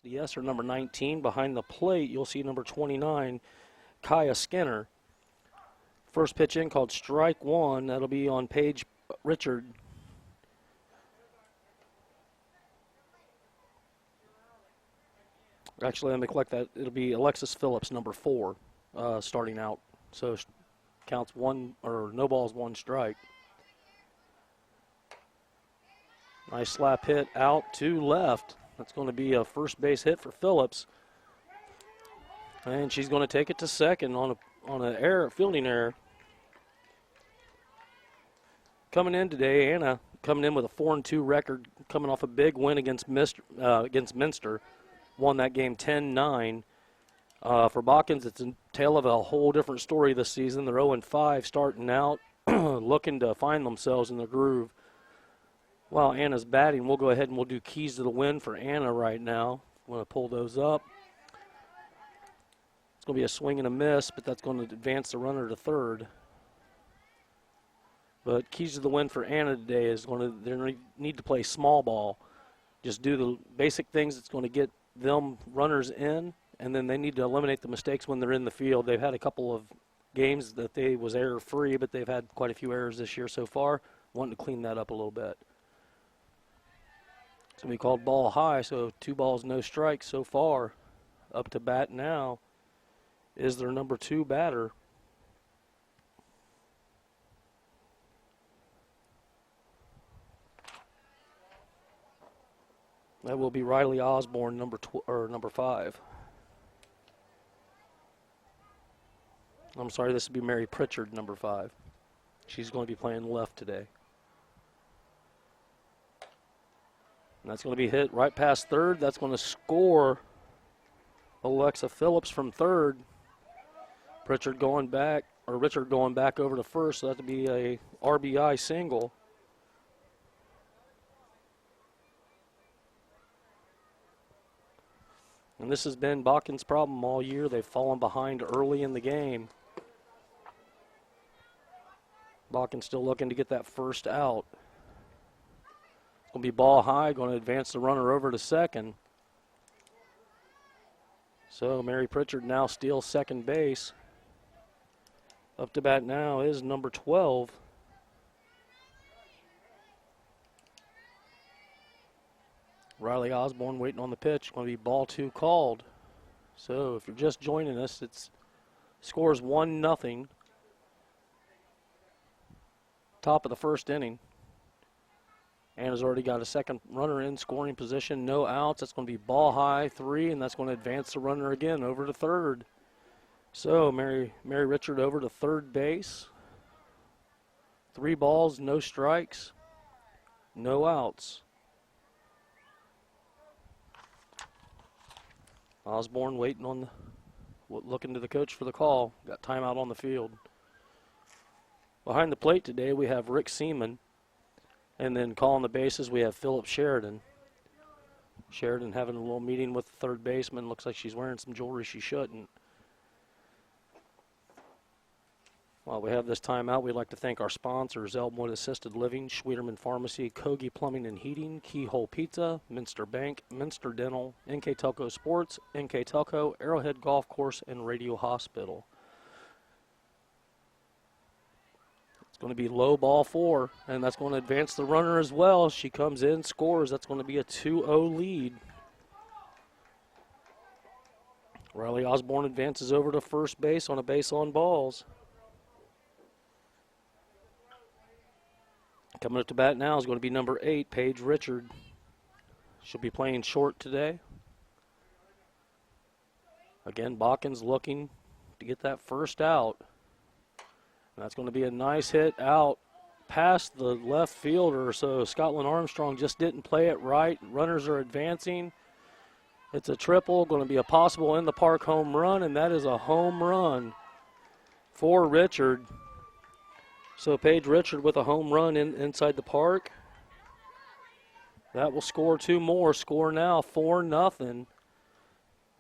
Yes, or number 19. Behind the plate, you'll see number 29, Kaya Skinner. First pitch in called strike one. That'll be on Paige Richard. Actually, let me collect that. It'll be Alexis Phillips, number 4, starting out. So counts one, or no balls, one strike. Nice slap hit out to left. That's going to be a first base hit for Phillips. And she's going to take it to second on an fielding error. Coming in today, Anna coming in with a 4-2 record, coming off a big win against Minster. Won that game 10-9. For Botkins, it's a tale of a whole different story this season. They're 0-5 starting out, looking to find themselves in the groove. While Anna's batting, we'll go ahead and we'll do keys to the win for Anna right now. I'm going to pull those up. It's going to be a swing and a miss, but that's going to advance the runner to third. But keys to the win for Anna today is they need to play small ball. Just do the basic things that's going to get them runners in, and then they need to eliminate the mistakes when they're in the field. They've had a couple of games that they was error-free, but they've had quite a few errors this year so far. Wanting to clean that up a little bit. It's going to be called ball high, so 2 balls, no strikes so far. Up to bat now is their number 2 batter. That will be Riley Osborne, number 5. I'm sorry, this would be Mary Pritchard, number 5. She's going to be playing left today. And that's going to be hit right past third. That's going to score Alexa Phillips from third. Richard going back over to first, so that would be a RBI single. And this has been Botkins' problem all year. They've fallen behind early in the game. Botkins still looking to get that first out. It's going to be ball high, going to advance the runner over to second. So Mary Pritchard now steals second base. Up to bat now is number 12. Riley Osborne waiting on the pitch. Going to be ball 2 called. So if you're just joining us, it's scores 1-0. Top of the first inning. Anna's already got a second runner in scoring position. No outs. That's going to be ball high 3, and that's going to advance the runner again over to third. So Mary Richard over to third base. 3 balls, no strikes, no outs. Osborne waiting on looking to the coach for the call. Got timeout on the field. Behind the plate today we have Rick Seaman. And then calling the bases we have Phillips Sheridan. Sheridan having a little meeting with the third baseman. Looks like she's wearing some jewelry she shouldn't. While we have this timeout, we'd like to thank our sponsors: Elmwood Assisted Living, Schwederman Pharmacy, Kogi Plumbing and Heating, Keyhole Pizza, Minster Bank, Minster Dental, NKTelco Sports, NKTelco, Arrowhead Golf Course, and Radio Hospital. It's going to be low ball 4, and that's going to advance the runner as well. She comes in, scores. That's going to be a 2-0 lead. Riley Osborne advances over to first base on a base on balls. Coming up to bat now is going to be number 8, Paige Richard. She'll be playing short today. Again, Botkins looking to get that first out. And that's going to be a nice hit out past the left fielder. So Scotland Armstrong just didn't play it right. Runners are advancing. It's a triple, going to be a possible in the park home run, and that is a home run for Richard. So Paige Richard with a home run inside the park. That will score 2 more. Score now 4-0.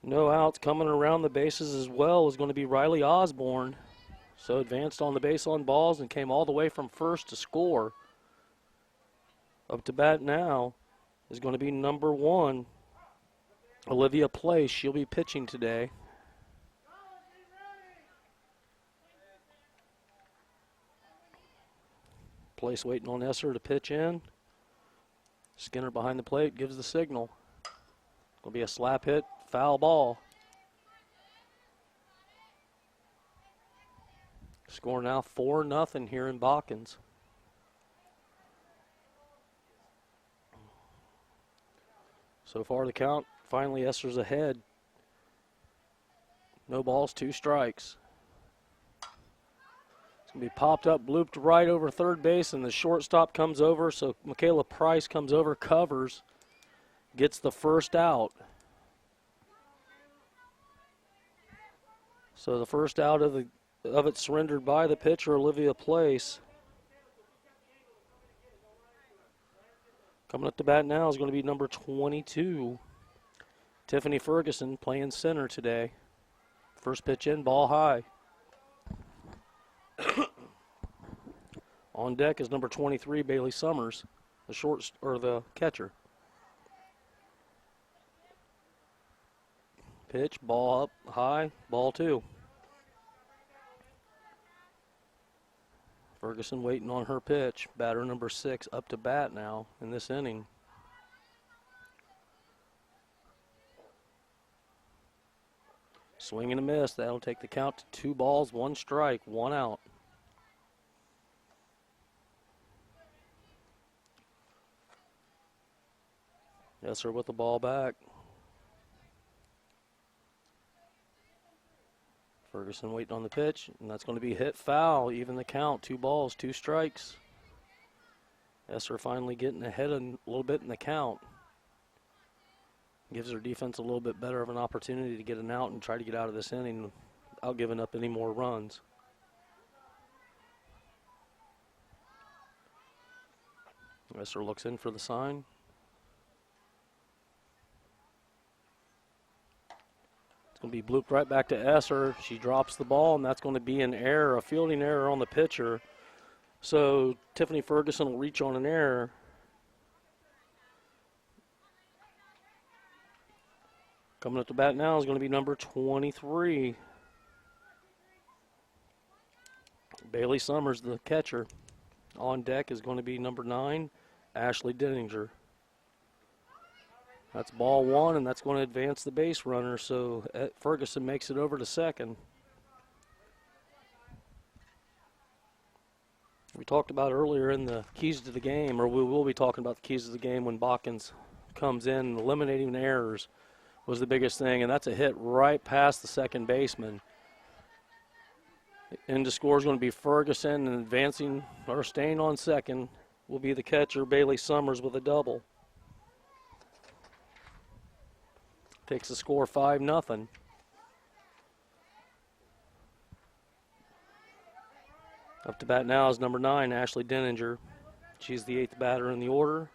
No outs. Coming around the bases as well is going to be Riley Osborne. So advanced on the base on balls and came all the way from first to score. Up to bat now is going to be number 1, Olivia Place, she'll be pitching today. Place waiting on Esser to pitch in. Skinner behind the plate gives the signal. It'll be a slap hit, foul ball. Score now 4-0 here in Botkins. So far the count, finally Esser's ahead. No balls, 2 strikes. It's going to be popped up, blooped right over third base, and the shortstop comes over, so Michaela Price comes over, covers, gets the first out. So the first out of it surrendered by the pitcher, Olivia Place. Coming up to bat now is going to be number 22, Tiffany Ferguson, playing center today. First pitch in, ball high. On deck is number 23, Bailey Summers, the catcher. Pitch, ball up high, ball 2. Ferguson waiting on her pitch. Batter number 6 up to bat now in this inning. Swing and a miss. That'll take the count to 2 balls, 1 strike, 1 out. Esser with the ball back. Ferguson waiting on the pitch, and that's going to be hit foul. Even the count, 2 balls, 2 strikes. Esser finally getting ahead a little bit in the count. Gives her defense a little bit better of an opportunity to get an out and try to get out of this inning without giving up any more runs. Esser looks in for the sign. It's going to be blooped right back to Esser. She drops the ball, and that's going to be an error, a fielding error on the pitcher. So Tiffany Ferguson will reach on an error. Coming up to bat now is going to be number 23, Bailey Summers, the catcher. On deck is going to be number 9, Ashley Denninger. That's ball 1, and that's going to advance the base runner, so Ferguson makes it over to second. We talked about earlier in the keys to the game, or we will be talking about the keys to the game when Botkins comes in. Eliminating errors was the biggest thing, and that's a hit right past the second baseman. Into score is going to be Ferguson, and advancing or staying on second will be the catcher, Bailey Summers, with a double. Takes the score 5-0. Up to bat now is number 9, Ashley Denninger. She's the 8th batter in the order.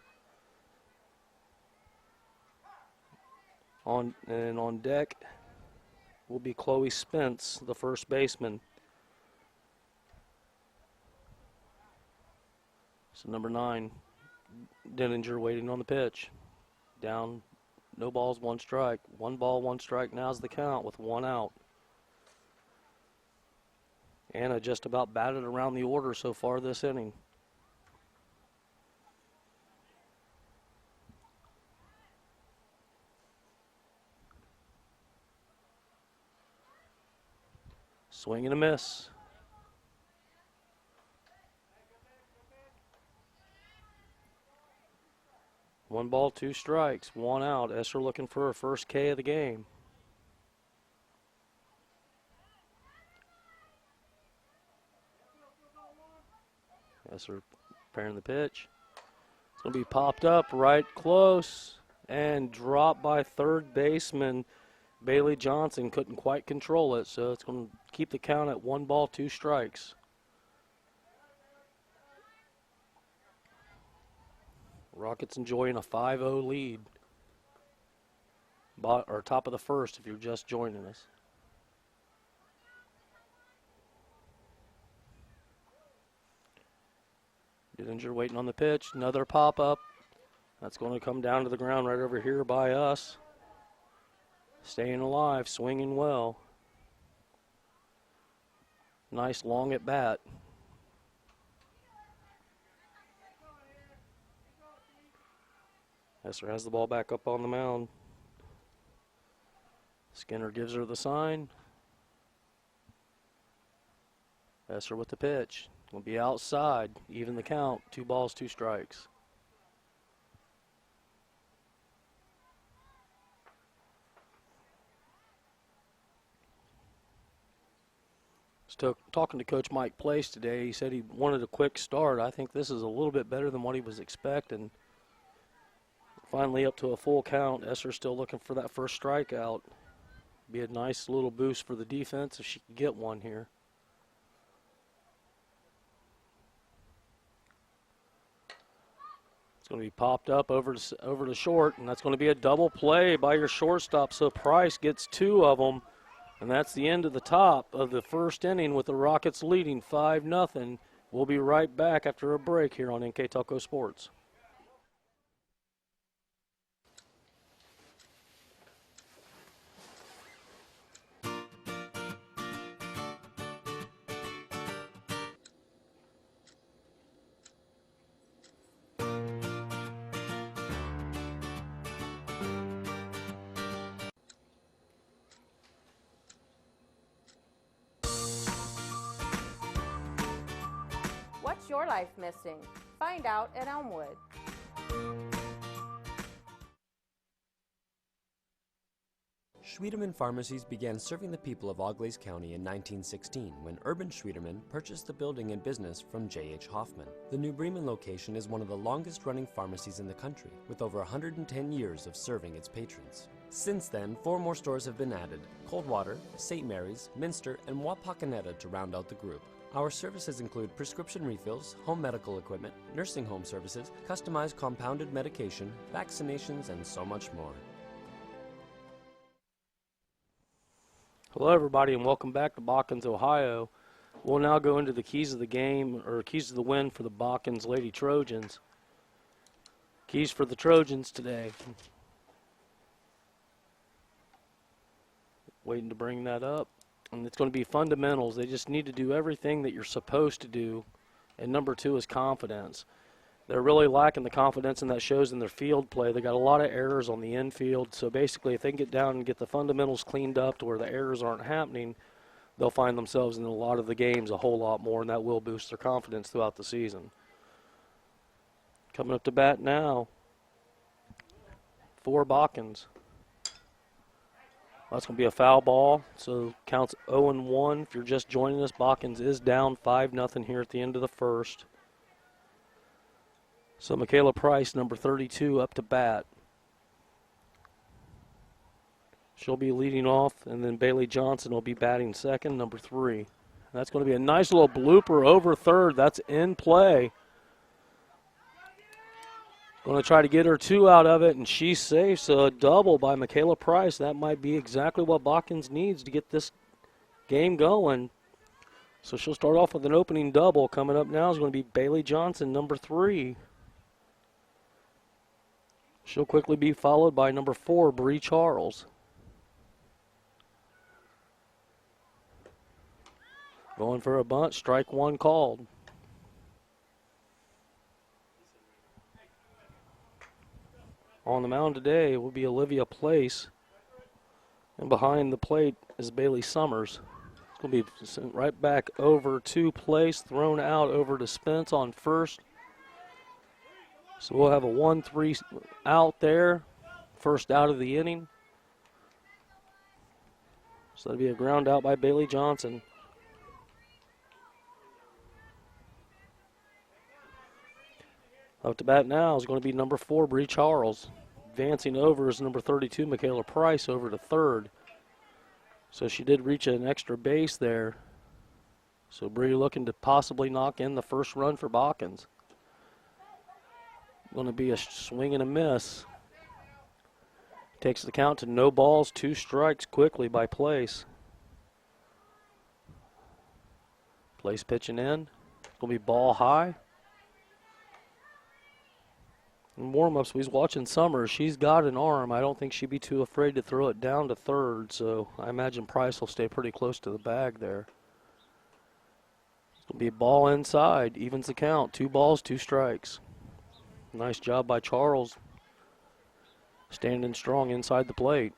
On deck will be Chloe Spence, the first baseman. So number 9, Denninger waiting on the pitch. Down, no balls, 1 strike. 1 ball, 1 strike. Now's the count with 1 out. Anna just about batted around the order so far this inning. Swing and a miss. One ball, 2 strikes, 1 out. Esser looking for her first K of the game. Esser preparing the pitch. It's going to be popped up right close and dropped by third baseman Bailey Johnson. Couldn't quite control it, so it's going to keep the count at 1 ball, 2 strikes. Rockets enjoying a 5-0 lead. Or top of the first if you're just joining us. Denninger waiting on the pitch. Another pop-up. That's going to come down to the ground right over here by us. Staying alive, swinging well. Nice long at bat. Esser has the ball back up on the mound. Skinner gives her the sign. Esser with the pitch. Will be outside. Even the count. 2 balls, 2 strikes. Talking to Coach Mike Place today, he said he wanted a quick start. I think this is a little bit better than what he was expecting. Finally up to a full count. Esser's still looking for that first strikeout. Be a nice little boost for the defense if she can get one here. It's going to be popped up over to short, and that's going to be a double play by your shortstop. So Price gets 2 of them, and that's the end of the top of the first inning with the Rockets leading 5-0. We'll be right back after a break here on NKTelco Sports. What's your life missing? Find out at Elmwood. Schwiedemann Pharmacies began serving the people of Auglaize County in 1916 when Urban Schwiedemann purchased the building and business from J.H. Hoffman. The New Bremen location is one of the longest-running pharmacies in the country, with over 110 years of serving its patrons. Since then, 4 more stores have been added: Coldwater, St. Mary's, Minster, and Wapakoneta to round out the group. Our services include prescription refills, home medical equipment, nursing home services, customized compounded medication, vaccinations, and so much more. Hello, everybody, and welcome back to Botkins, Ohio. We'll now go into the keys of the game, or keys to the win for the Botkins Lady Trojans. Keys for the Trojans today. Waiting to bring that up. And it's going to be fundamentals. They just need to do everything that you're supposed to do. And number 2 is confidence. They're really lacking the confidence, and that shows in their field play. They got a lot of errors on the infield. So basically, if they can get down and get the fundamentals cleaned up to where the errors aren't happening, they'll find themselves in a lot of the games a whole lot more, and that will boost their confidence throughout the season. Coming up to bat now for Botkins. That's going to be a foul ball, so counts 0-1. If you're just joining us, Botkins is down 5-0 here at the end of the first. So Michaela Price, number 32, up to bat. She'll be leading off, and then Bailey Johnson will be batting second, number 3. And that's going to be a nice little blooper over third. That's in play. Going to try to get her 2 out of it, and she's safe. So a double by Michaela Price. That might be exactly what Botkins needs to get this game going. So she'll start off with an opening double. Coming up now is going to be Bailey Johnson, number 3. She'll quickly be followed by number 4, Bree Charles. Going for a bunt, strike 1 called. On the mound today will be Olivia Place. And behind the plate is Bailey Summers. It's going to be sent right back over to Place, thrown out over to Spence on first. So we'll have a 1-3 out there, first out of the inning. So that'll be a ground out by Bailey Johnson. Up to bat now is going to be number 4, Bree Charles. Advancing over is number 32, Michaela Price, over to third. So she did reach an extra base there. So Bree looking to possibly knock in the first run for Botkins. Going to be a swing and a miss. Takes the count to no balls, 2 strikes quickly by Place. Place pitching in. It's going to be ball high. In warm-ups, we was watching Summers. She's got an arm. I don't think she'd be too afraid to throw it down to third, so I imagine Price will stay pretty close to the bag there. It'll be a ball inside. Evens the count. 2 balls, 2 strikes. Nice job by Charles. Standing strong inside the plate.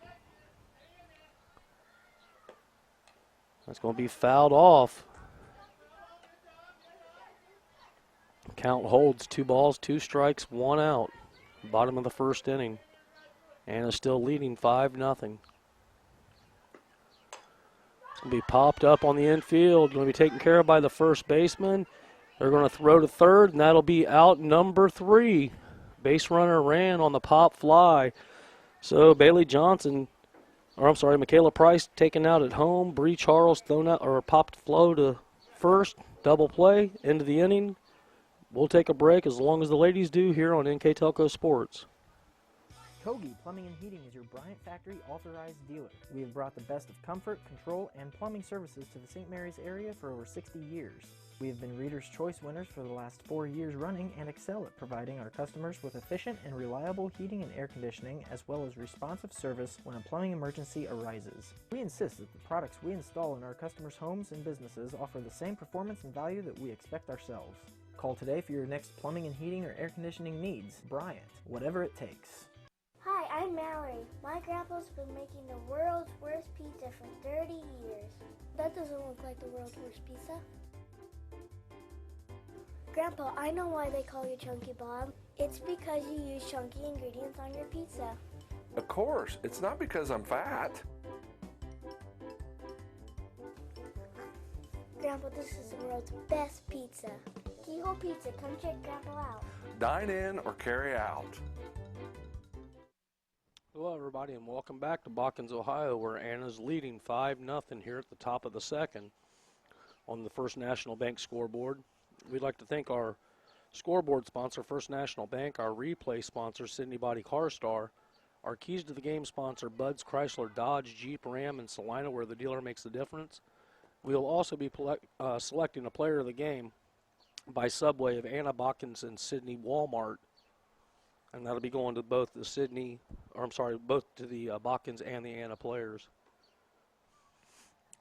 That's going to be fouled off. Count holds. 2 balls, 2 strikes, 1 out. Bottom of the first inning. Anna's still leading 5-0. It's going to be popped up on the infield. Going to be taken care of by the first baseman. They're going to throw to third, and that'll be out number 3. Base runner ran on the pop fly. So Bailey Johnson, Michaela Price taken out at home. Bree Charles thrown out or popped flow to first. Double play, end of the inning. We'll take a break as long as the ladies do here on NKTelco Sports. Kogi Plumbing and Heating is your Bryant Factory authorized dealer. We have brought the best of comfort, control, and plumbing services to the St. Mary's area for over 60 years. We have been Reader's Choice winners for the last 4 years running and excel at providing our customers with efficient and reliable heating and air conditioning, as well as responsive service when a plumbing emergency arises. We insist that the products we install in our customers' homes and businesses offer the same performance and value that we expect ourselves. Call today for your next plumbing and heating or air conditioning needs. Bryant, whatever it takes. Hi, I'm Mallory. My grandpa's been making the world's worst pizza for 30 years. That doesn't look like the world's worst pizza. Grandpa, I know why they call you Chunky Bob. It's because you use chunky ingredients on your pizza. Of course, it's not because I'm fat. Grandpa, this is the world's best pizza. Keyhole Pizza, come check Grandpa out. Dine in or carry out. Hello, everybody, and welcome back to Botkins, Ohio, where Anna's leading 5-0 here at the top of the second on the First National Bank scoreboard. We'd like to thank our scoreboard sponsor, First National Bank, our replay sponsor, Sydney Body Car Star, our Keys to the Game sponsor, Bud's Chrysler, Dodge, Jeep, Ram, and Salina, where the dealer makes the difference. We'll also be selecting a player of the game by Subway of Anna, Botkins, and Sydney Walmart. And that'll be going to both the both to the Botkins and the Anna players.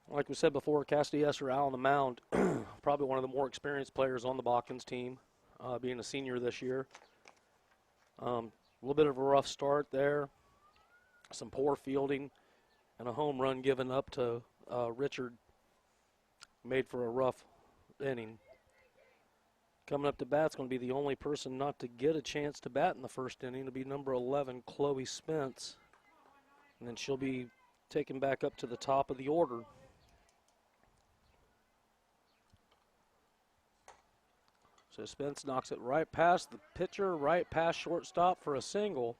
Like we said before, Cassidy Esser out on the mound, probably one of the more experienced players on the Botkins team, being a senior this year. A little bit of a rough start there, some poor fielding, and a home run given up to Richard made for a rough inning. Coming up to bat's going to be the only person not to get a chance to bat in the first inning. It'll be number 11, Chloe Spence. And then she'll be taken back up to the top of the order. So Spence knocks it right past the pitcher, right past shortstop for a single.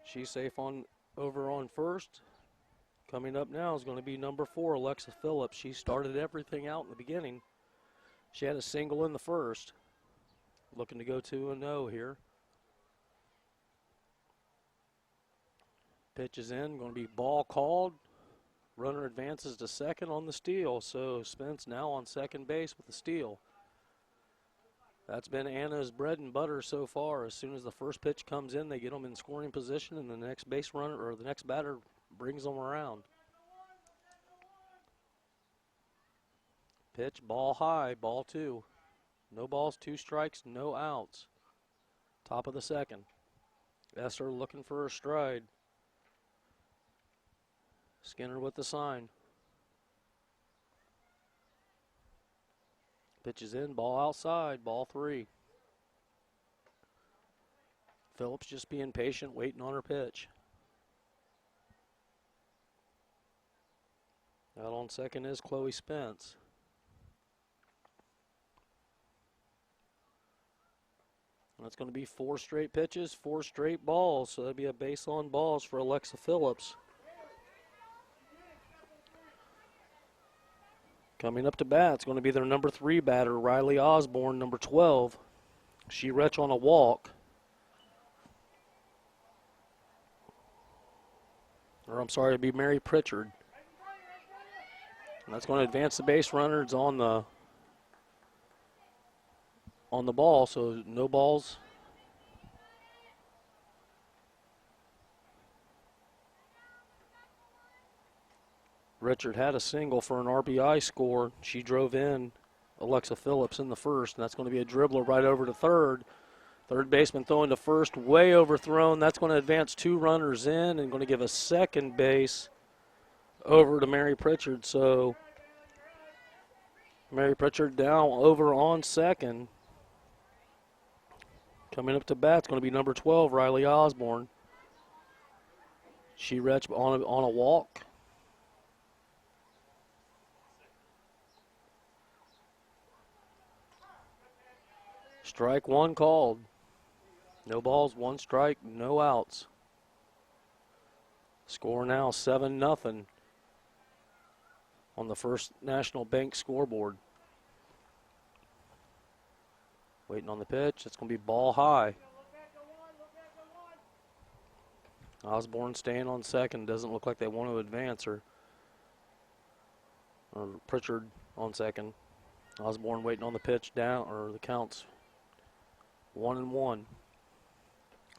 She's safe over on first. Coming up now is going to be number 4, Alexa Phillips. She started everything out in the beginning. She had a single in the first. Looking to go 2-0 here. Pitch is in, going to be ball called. Runner advances to second on the steal, so Spence now on second base with the steal. That's been Anna's bread and butter so far. As soon as the first pitch comes in, they get them in scoring position, and the next base runner or the next batter brings them around. Pitch, ball high, ball 2. No balls, 2 strikes, no outs. Top of the second. Esser looking for a stride. Skinner with the sign. Pitch is in, ball outside, ball 3. Phillips just being patient, waiting on her pitch. Out on second is Chloe Spence. That's going to be 4 straight pitches, 4 straight balls, so that'll be a base on balls for Alexa Phillips. Coming up to bat, it's going to be their number 3 batter, Riley Osborne, number 12. She retch on a walk. Or I'm sorry, it'd be Mary Pritchard. And that's going to advance the base runners on the ball, so no balls. Richard had a single for an RBI score. She drove in Alexa Phillips in the first, and that's going to be a dribbler right over to third. Third baseman throwing to first, way overthrown. That's going to advance 2 runners in and going to give a second base over to Mary Pritchard. So Mary Pritchard down over on second. Coming up to bat, it's going to be number 12, Riley Osborne. She reached on a walk. Strike 1 called. No balls, 1 strike, no outs. Score now 7-0 on the First National Bank scoreboard. Waiting on the pitch. It's going to be ball high. Osborne staying on second. Doesn't look like they want to advance her. Or Pritchard on second. Osborne waiting on the pitch down, or the counts 1-1.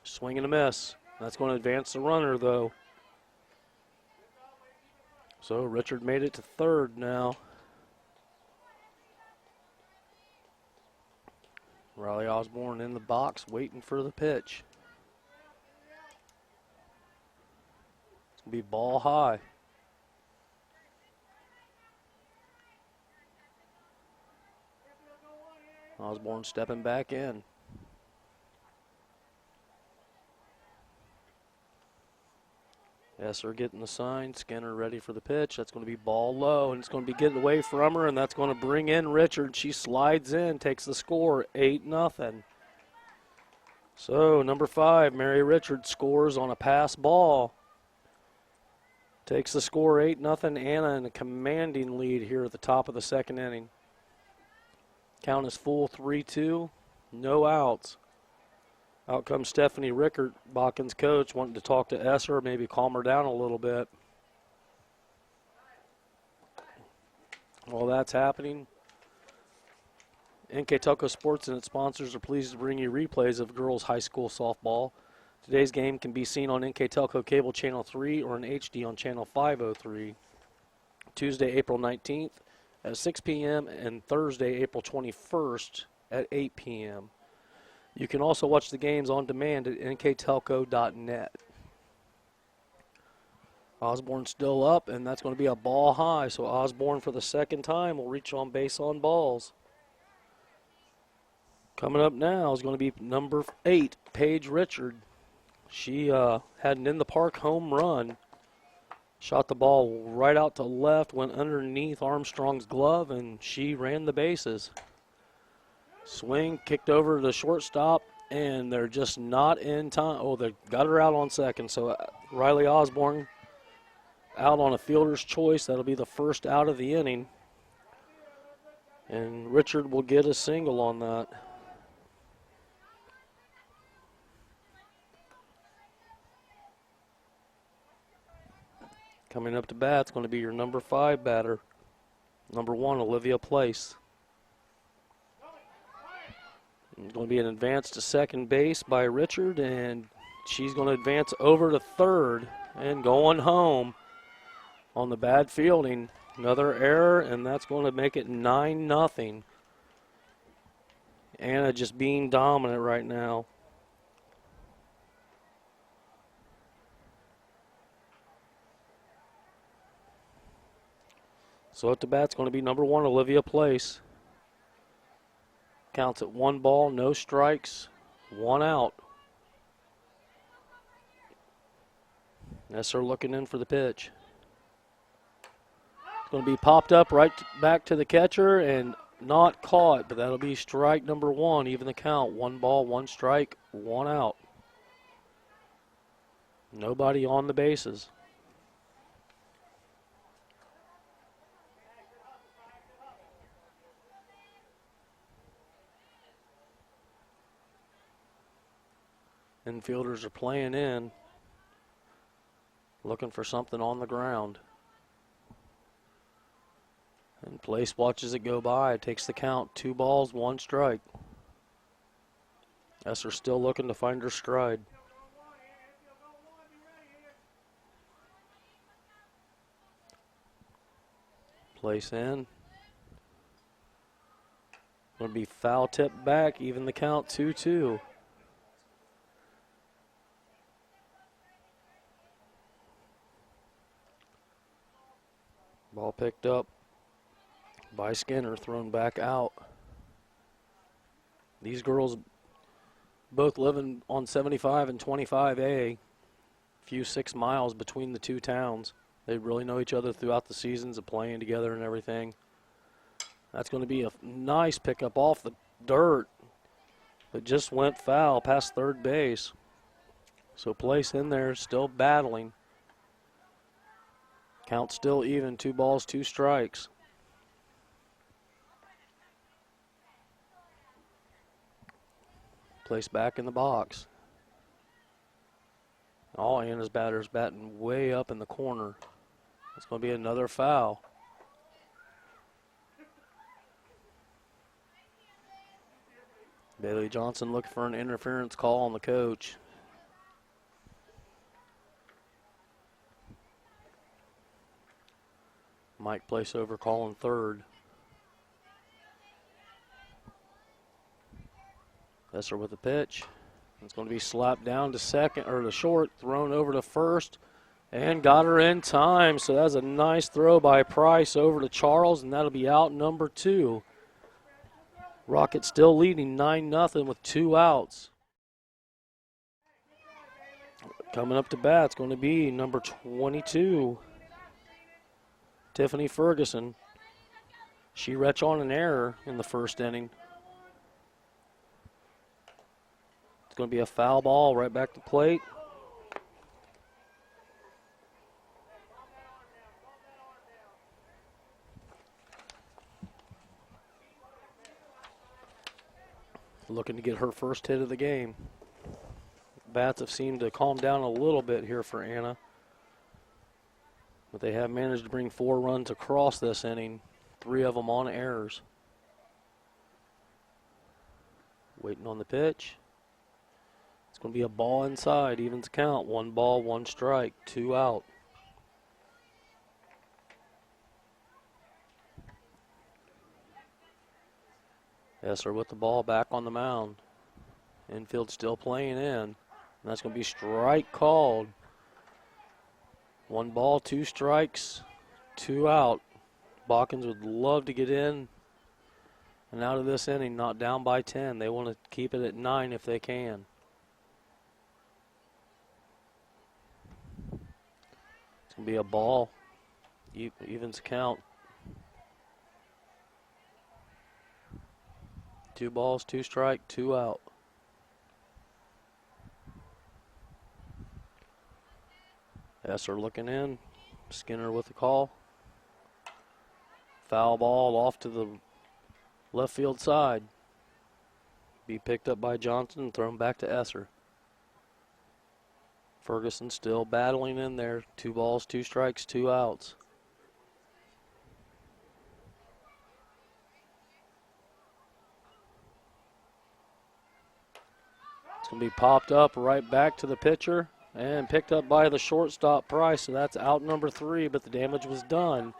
Swing and a miss. That's going to advance the runner, though. So Richard made it to third now. Riley Osborne in the box waiting for the pitch. It's going to be ball high. Osborne stepping back in. Esser getting the sign. Skinner ready for the pitch. That's going to be ball low, and it's going to be getting away from her, and that's going to bring in Richard. She slides in, takes the score, 8-0. So number 5, Mary Richard, scores on a pass ball. Takes the score 8-0. Anna in a commanding lead here at the top of the second inning. Count is full, 3-2, no outs. Out comes Stephanie Rickert, Botkins' coach, wanting to talk to Esser, maybe calm her down a little bit. While that's happening, NKTelco Sports and its sponsors are pleased to bring you replays of girls high school softball. Today's game can be seen on NKTelco Cable Channel 3 or in HD on Channel 503. Tuesday, April 19th at 6 p.m. and Thursday, April 21st at 8 p.m. You can also watch the games on demand at nktelco.net. Osborne still up, and that's going to be a ball high. So Osborne for the second time will reach on base on balls. Coming up now is going to be number 8, Paige Richard. She had an in-the-park home run. Shot the ball right out to left, went underneath Armstrong's glove, and she ran the bases. Swing, kicked over to the shortstop, and they're just not in time. Oh, they got her out on second. So Riley Osborne out on a fielder's choice. That'll be the first out of the inning. And Richard will get a single on that. Coming up to bat, it's going to be your number 5 batter. Number 1, Olivia Place. It's going to be an advance to second base by Richard, and she's going to advance over to third and going home on the bad fielding. Another error, and that's going to make it 9-0. Anna just being dominant right now. So at the bat's going to be number 1, Olivia Place. Counts at 1 ball, no strikes, 1 out. Esser looking in for the pitch. It's going to be popped up right back to the catcher and not caught, but that'll be strike number 1, even the count. 1 ball, 1 strike, 1 out. Nobody on the bases. Infielders are playing in, looking for something on the ground. And Place watches it go by. Takes the count. 2 balls, 1 strike. Esser still looking to find her stride. Place in. Going to be foul tip back. Even the count 2-2. Ball picked up by Skinner, thrown back out. These girls both living on 75 and 25A, few 6 miles between the two towns. They really know each other throughout the seasons of playing together and everything. That's going to be a nice pickup off the dirt, but just went foul past third base. So Place in there, still battling. Count still even, 2 balls, 2 strikes. Place back in the box. All Anna's batters batting way up in the corner. It's going to be another foul. Bailey Johnson looking for an interference call on the coach. Mike Place over calling third. Esser with the pitch. It's going to be slapped down to second, or to short, thrown over to first, and got her in time. So that's a nice throw by Price over to Charles, and that'll be out number 2. Rockets still leading 9-0 with 2 outs. Coming up to bat, it's going to be number 22, Tiffany Ferguson. She retched on an error in the first inning. It's going to be a foul ball right back to plate. Looking to get her first hit of the game. Bats have seemed to calm down a little bit here for Anna, but they have managed to bring 4 runs across this inning, 3 of them on errors. Waiting on the pitch. It's going to be a ball inside, evens count. 1 ball, 1 strike, 2 out. Esser with the ball back on the mound. Infield still playing in. And that's going to be strike called. 1 ball, 2 strikes, 2 out. Botkins would love to get in and out of this inning, not down by 10. They want to keep it at 9 if they can. It's going to be a ball. Evens count. 2 balls, 2 strike, 2 out. Esser looking in. Skinner with the call. Foul ball off to the left field side. Be picked up by Johnson and thrown back to Esser. Ferguson still battling in there. 2 balls, 2 strikes, 2 outs. It's going to be popped up right back to the pitcher and picked up by the shortstop Price. So that's out number 3, but the damage was done.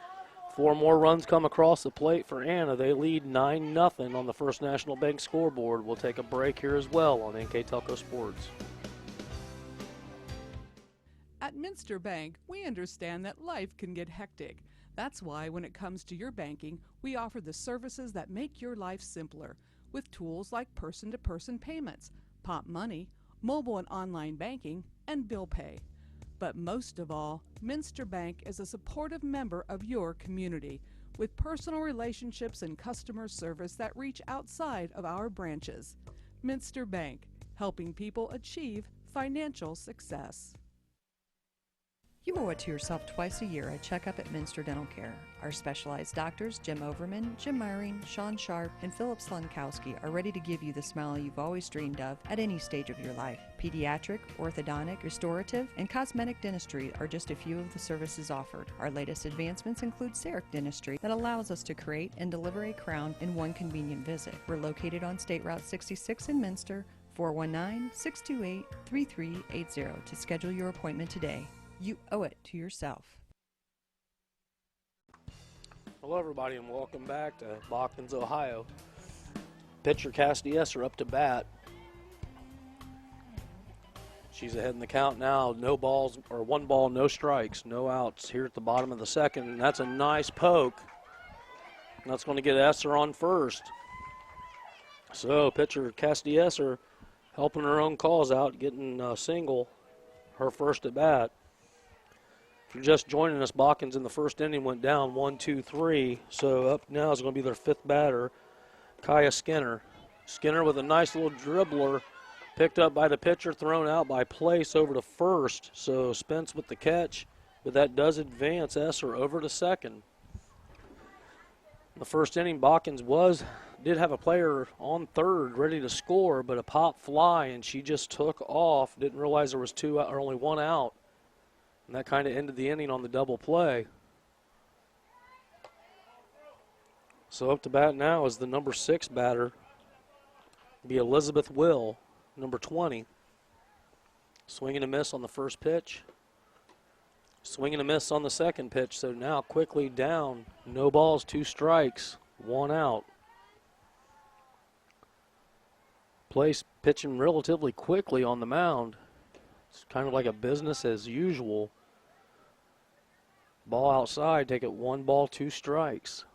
4 more runs come across the plate for Anna. They lead 9-0 on the First National Bank scoreboard. We'll take a break here as well on NKTelco Sports. At Minster Bank, we understand that life can get hectic. That's why when it comes to your banking, we offer the services that make your life simpler with tools like person-to-person payments, Pop Money, mobile and online banking, and bill pay. But most of all, Minster Bank is a supportive member of your community with personal relationships and customer service that reach outside of our branches. Minster Bank, helping people achieve financial success. You owe it to yourself twice a year a checkup at Minster Dental Care. Our specialized doctors, Jim Overman, Jim Myring, Sean Sharp, and Philip Slunkowski, are ready to give you the smile you've always dreamed of at any stage of your life. Pediatric, orthodontic, restorative, and cosmetic dentistry are just a few of the services offered. Our latest advancements include CEREC dentistry that allows us to create and deliver a crown in one convenient visit. We're located on State Route 66 in Minster, 419-628-3380 to schedule your appointment today. You owe it to yourself. Hello, everybody, and welcome back to Botkins, Ohio. Pitcher Cassidy Esser up to bat. She's ahead in the count now. No balls, or 1 ball, no strikes, no outs here at the bottom of the second. And that's a nice poke. And that's going to get Esser on first. So pitcher Cassidy Esser helping her own cause out, getting a single, her first at bat. If you're just joining us, Botkins in the first inning went down 1-2-3. So up now is going to be their 5th batter, Kaya Skinner. Skinner with a nice little dribbler, picked up by the pitcher, thrown out by Place over to first. So Spence with the catch, but that does advance Esser over to second. In the first inning, Botkins did have a player on third ready to score, but a pop fly, and she just took off. Didn't realize there was only 1 out. And that kind of ended the inning on the double play. So up to bat now is the number 6 batter. It'll be Elizabeth Will, number 20. Swing and a miss on the first pitch. Swing and a miss on the second pitch. So now quickly down. No balls, 2 strikes, 1 out. Place pitching relatively quickly on the mound. It's kind of like a business as usual. Ball outside, take it 1 ball, 2 strikes.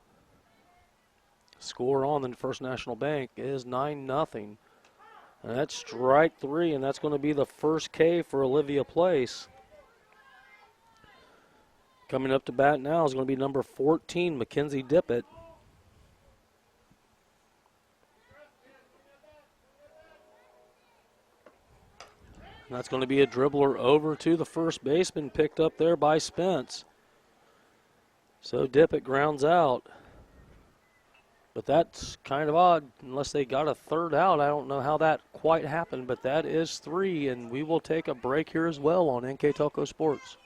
Score on the First National Bank is 9-0. And that's strike 3, and that's going to be the first K for Olivia Place. Coming up to bat now is going to be number 14, Mackenzie Dippett. And that's going to be a dribbler over to the first baseman, picked up there by Spence. So Dippett grounds out. But that's kind of odd, unless they got a third out. I don't know how that quite happened, but that is 3, and we will take a break here as well on NKTelco Sports.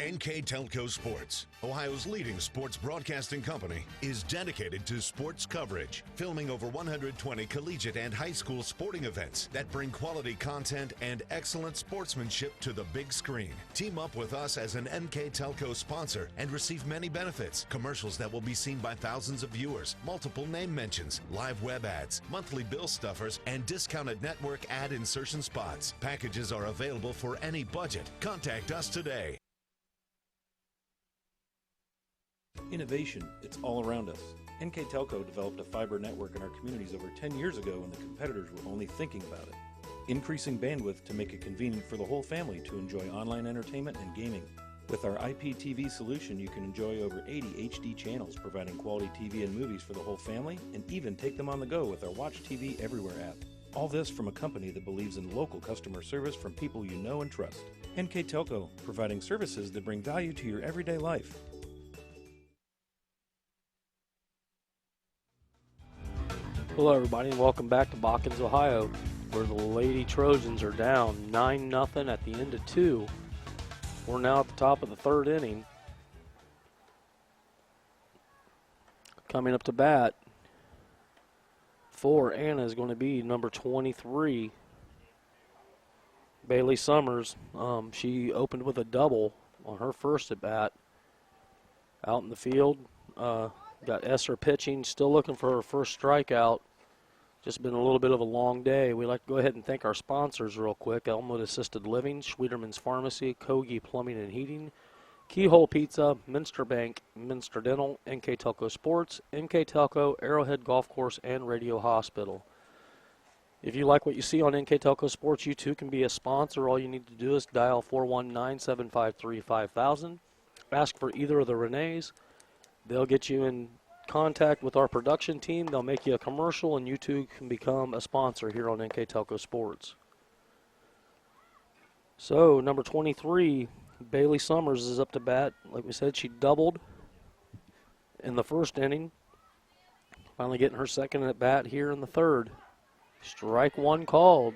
NKTelco Sports, Ohio's leading sports broadcasting company, is dedicated to sports coverage, filming over 120 collegiate and high school sporting events that bring quality content and excellent sportsmanship to the big screen. Team up with us as an NKTelco sponsor and receive many benefits: commercials that will be seen by thousands of viewers, multiple name mentions, live web ads, monthly bill stuffers, and discounted network ad insertion spots. Packages are available for any budget. Contact us today. Innovation, it's all around us. NKTelco developed a fiber network in our communities over 10 years ago when the competitors were only thinking about it. Increasing bandwidth to make it convenient for the whole family to enjoy online entertainment and gaming. With our IPTV solution, you can enjoy over 80 HD channels, providing quality TV and movies for the whole family, and even take them on the go with our Watch TV Everywhere app. All this from a company that believes in local customer service from people you know and trust. NKTelco, providing services that bring value to your everyday life. Hello, everybody, and welcome back to Botkins, Ohio, where the Lady Trojans are down 9-0 at the end of 2. We're now at the top of the 3rd inning. Coming up to bat for Anna is going to be number 23, Bailey Summers. She opened with a double on her first at bat. Out in the field, got Esser pitching, still looking for her first strikeout. Just been a little bit of a long day. We'd like to go ahead and thank our sponsors real quick: Elmwood Assisted Living, Schwederman's Pharmacy, Kogi Plumbing and Heating, Keyhole Pizza, Minster Bank, Minster Dental, NKTelco Sports, NKTelco, Arrowhead Golf Course, and Radio Hospital. If you like what you see on NKTelco Sports, you too can be a sponsor. All you need to do is dial 419-753-5000. Ask for either of the Renees. They'll get you in contact with our production team. They'll make you a commercial, and you too can become a sponsor here on NKTelco Sports. So, number 23, Bailey Summers is up to bat. Like we said, she doubled in the first inning. Finally getting her second at bat here in the third. Strike one called.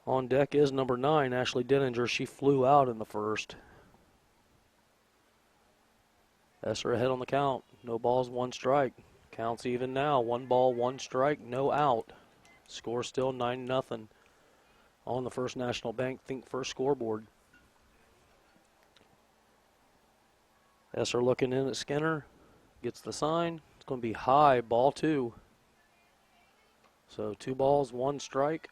On deck is number 9, Ashley Denninger. She flew out in the first. Esser ahead on the count. No balls, 1 strike. Counts even now. 1 ball, 1 strike, no out. Score still 9-0 on the First National Bank Think First scoreboard. Esser looking in at Skinner. Gets the sign. It's going to be high, ball 2. So 2 balls, 1 strike.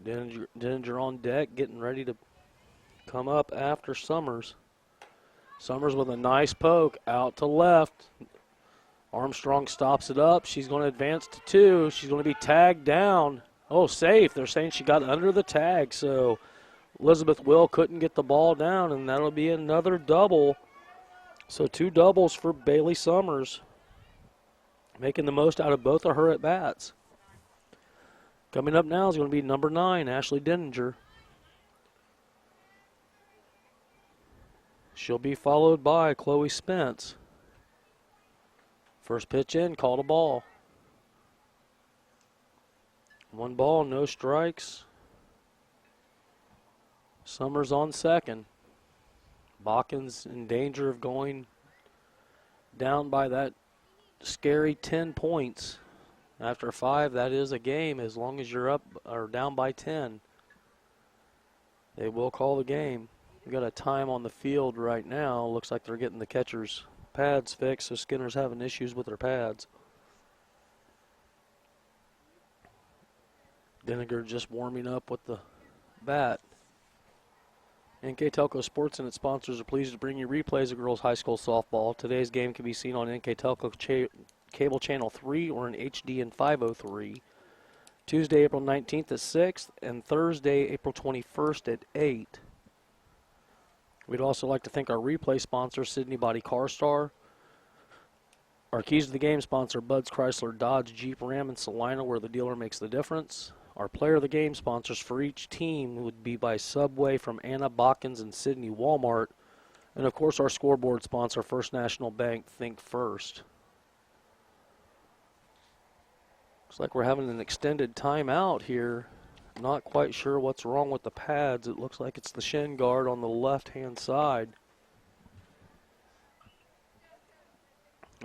Denninger on deck, getting ready to come up after Summers. Summers with a nice poke out to left. Armstrong stops it up. She's going to advance to 2. She's going to be tagged down. Oh, safe. They're saying she got under the tag, so Elizabeth Will couldn't get the ball down, and that'll be another double. So 2 doubles for Bailey Summers, making the most out of both of her at-bats. Coming up now is going to be number 9, Ashley Denninger. She'll be followed by Chloe Spence. First pitch in, called a ball. 1 ball, no strikes. Summers on second. Botkins in danger of going down by that scary 10 points. After 5, that is a game. As long as you're up or down by 10, they will call the game. We got a time on the field right now. Looks like they're getting the catcher's pads fixed, so Skinner's having issues with their pads. Denninger just warming up with the bat. NKTelco Sports and its sponsors are pleased to bring you replays of girls high school softball. Today's game can be seen on NKTelco Cable Channel 3 or in HD in 503. Tuesday, April 19th at 6 and Thursday, April 21st at 8. We'd also like to thank our replay sponsor, Sydney Body Car Star. Our Keys to the Game sponsor, Bud's Chrysler Dodge Jeep Ram in Salina, where the dealer makes the difference. Our Player of the Game sponsors for each team would be by Subway from Anna, Botkins, and Sydney Walmart. And of course our scoreboard sponsor, First National Bank Think First. Looks like we're having an extended timeout here. Not quite sure what's wrong with the pads. It looks like it's the shin guard on the left-hand side.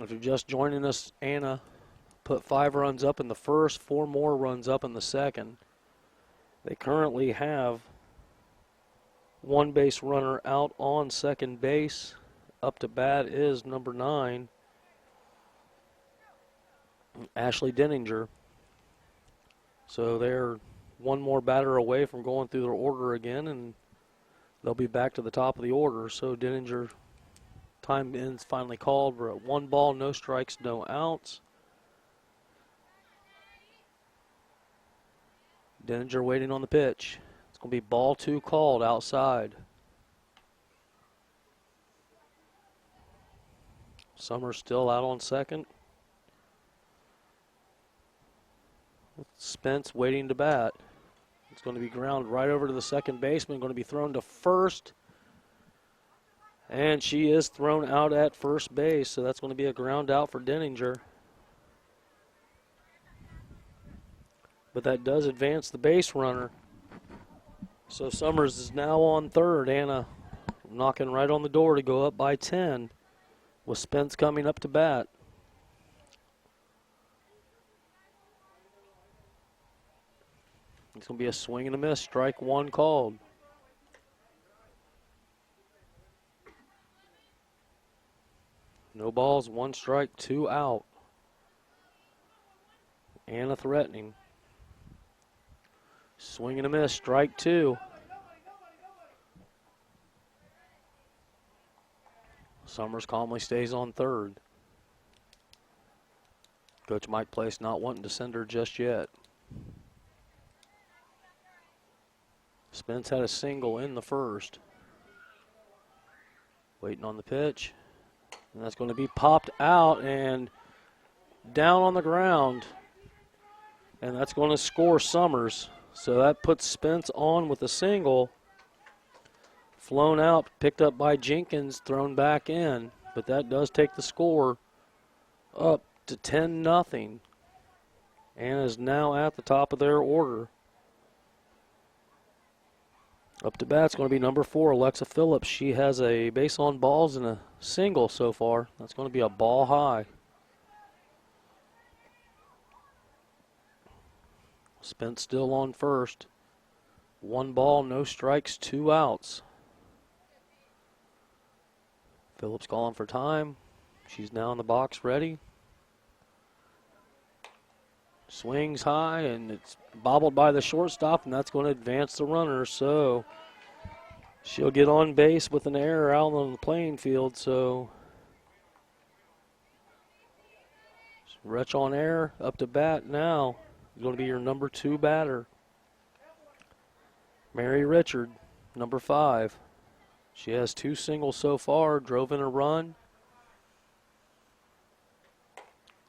If you're just joining us, Anna put 5 runs up in the first, 4 more runs up in the second. They currently have 1 base runner out on second base. Up to bat is number 9, Ashley Denninger. So they're 1 more batter away from going through their order again, and they'll be back to the top of the order. So Denninger, time ends finally called. We're at 1 ball, no strikes, no outs. Denninger waiting on the pitch. It's going to be ball 2 called outside. Summers still out on second. Spence waiting to bat. It's going to be ground right over to the second baseman. Going to be thrown to first. And she is thrown out at first base. So that's going to be a ground out for Denninger. But that does advance the base runner. So Summers is now on third. Anna knocking right on the door to go up by 10 with Spence coming up to bat. It's going to be a swing and a miss. Strike 1 called. No balls, 1 strike, 2 out. Anna threatening. Swing and a miss. Strike 2. Summers calmly stays on third. Coach Mike Place not wanting to send her just yet. Spence had a single in the first. Waiting on the pitch. And that's going to be popped out and down on the ground. And that's going to score Summers. So that puts Spence on with a single. Flown out, picked up by Jenkins, thrown back in. But that does take the score up to 10-0. And is now at the top of their order. Up to bat's going to be number 4, Alexa Phillips. She has a base on balls and a single so far. That's going to be a ball high. Spence still on first. 1 ball, no strikes, 2 outs. Phillips calling for time. She's now in the box ready. Swings high, and it's bobbled by the shortstop, and that's going to advance the runner. So she'll get on base with an error out on the playing field. So Retch on air, up to bat now. Is going to be your number 2 batter. Mary Richard, number 5. She has 2 singles so far, drove in a run.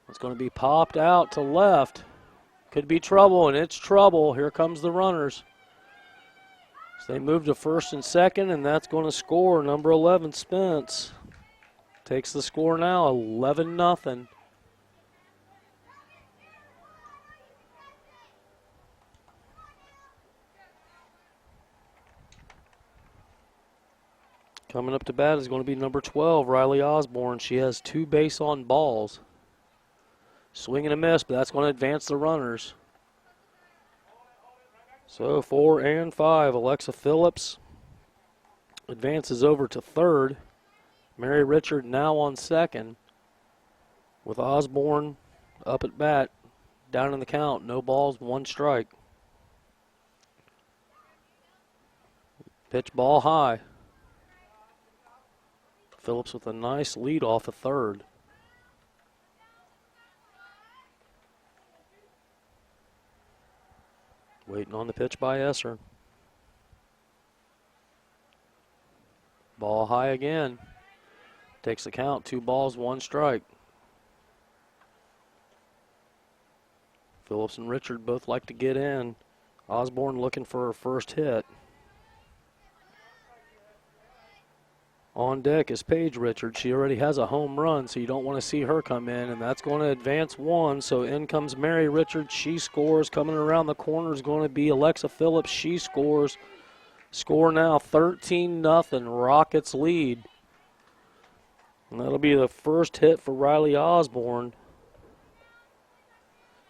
It's going to be popped out to left. Could be trouble, and it's trouble. Here comes the runners. So they move to first and second, and that's going to score. Number 11, Spence. Takes the score now, 11-0. Coming up to bat is going to be number 12, Riley Osborne. She has 2 base on balls. Swing and a miss, but that's going to advance the runners. So 4 and 5, Alexa Phillips advances over to third. Mary Richard now on second, with Osborne up at bat, down in the count. No balls, 1 strike. Pitch ball high. Phillips with a nice lead off of third. Waiting on the pitch by Esser. Ball high again. Takes the count, 2 balls, 1 strike. Phillips and Richard both like to get in. Osborne looking for her first hit. On deck is Paige Richard. She already has a home run, so you don't want to see her come in, and that's going to advance 1. So in comes Mary Richard. She scores. Coming around the corner is going to be Alexa Phillips. She scores. Score now 13-0. Rockets lead. And that'll be the first hit for Riley Osborne,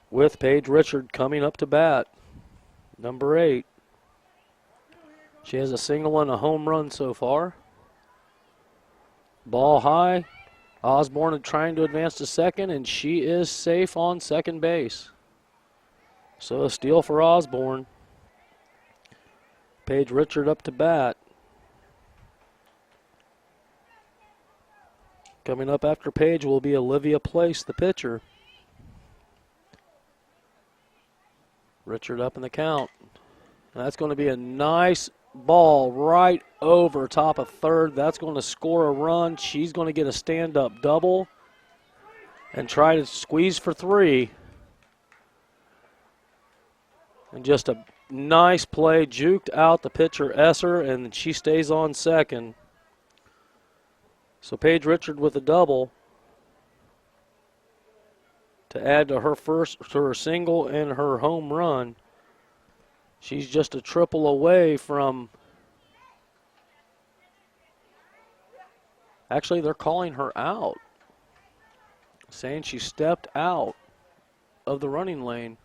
with Paige Richard coming up to bat. Number 8. She has a single and a home run so far. Ball high. Osborne trying to advance to second, and she is safe on second base. So a steal for Osborne. Paige Richard up to bat. Coming up after Paige will be Olivia Place, the pitcher. Richard up in the count. And that's going to be a nice ball right over top of third. That's going to score a run. She's going to get a stand-up double and try to squeeze for 3. And just a nice play, juked out the pitcher Esser, and she stays on second. So Paige Richard with a double to add to her single and her home run. She's just a triple away from, actually they're calling her out, saying she stepped out of the running lane,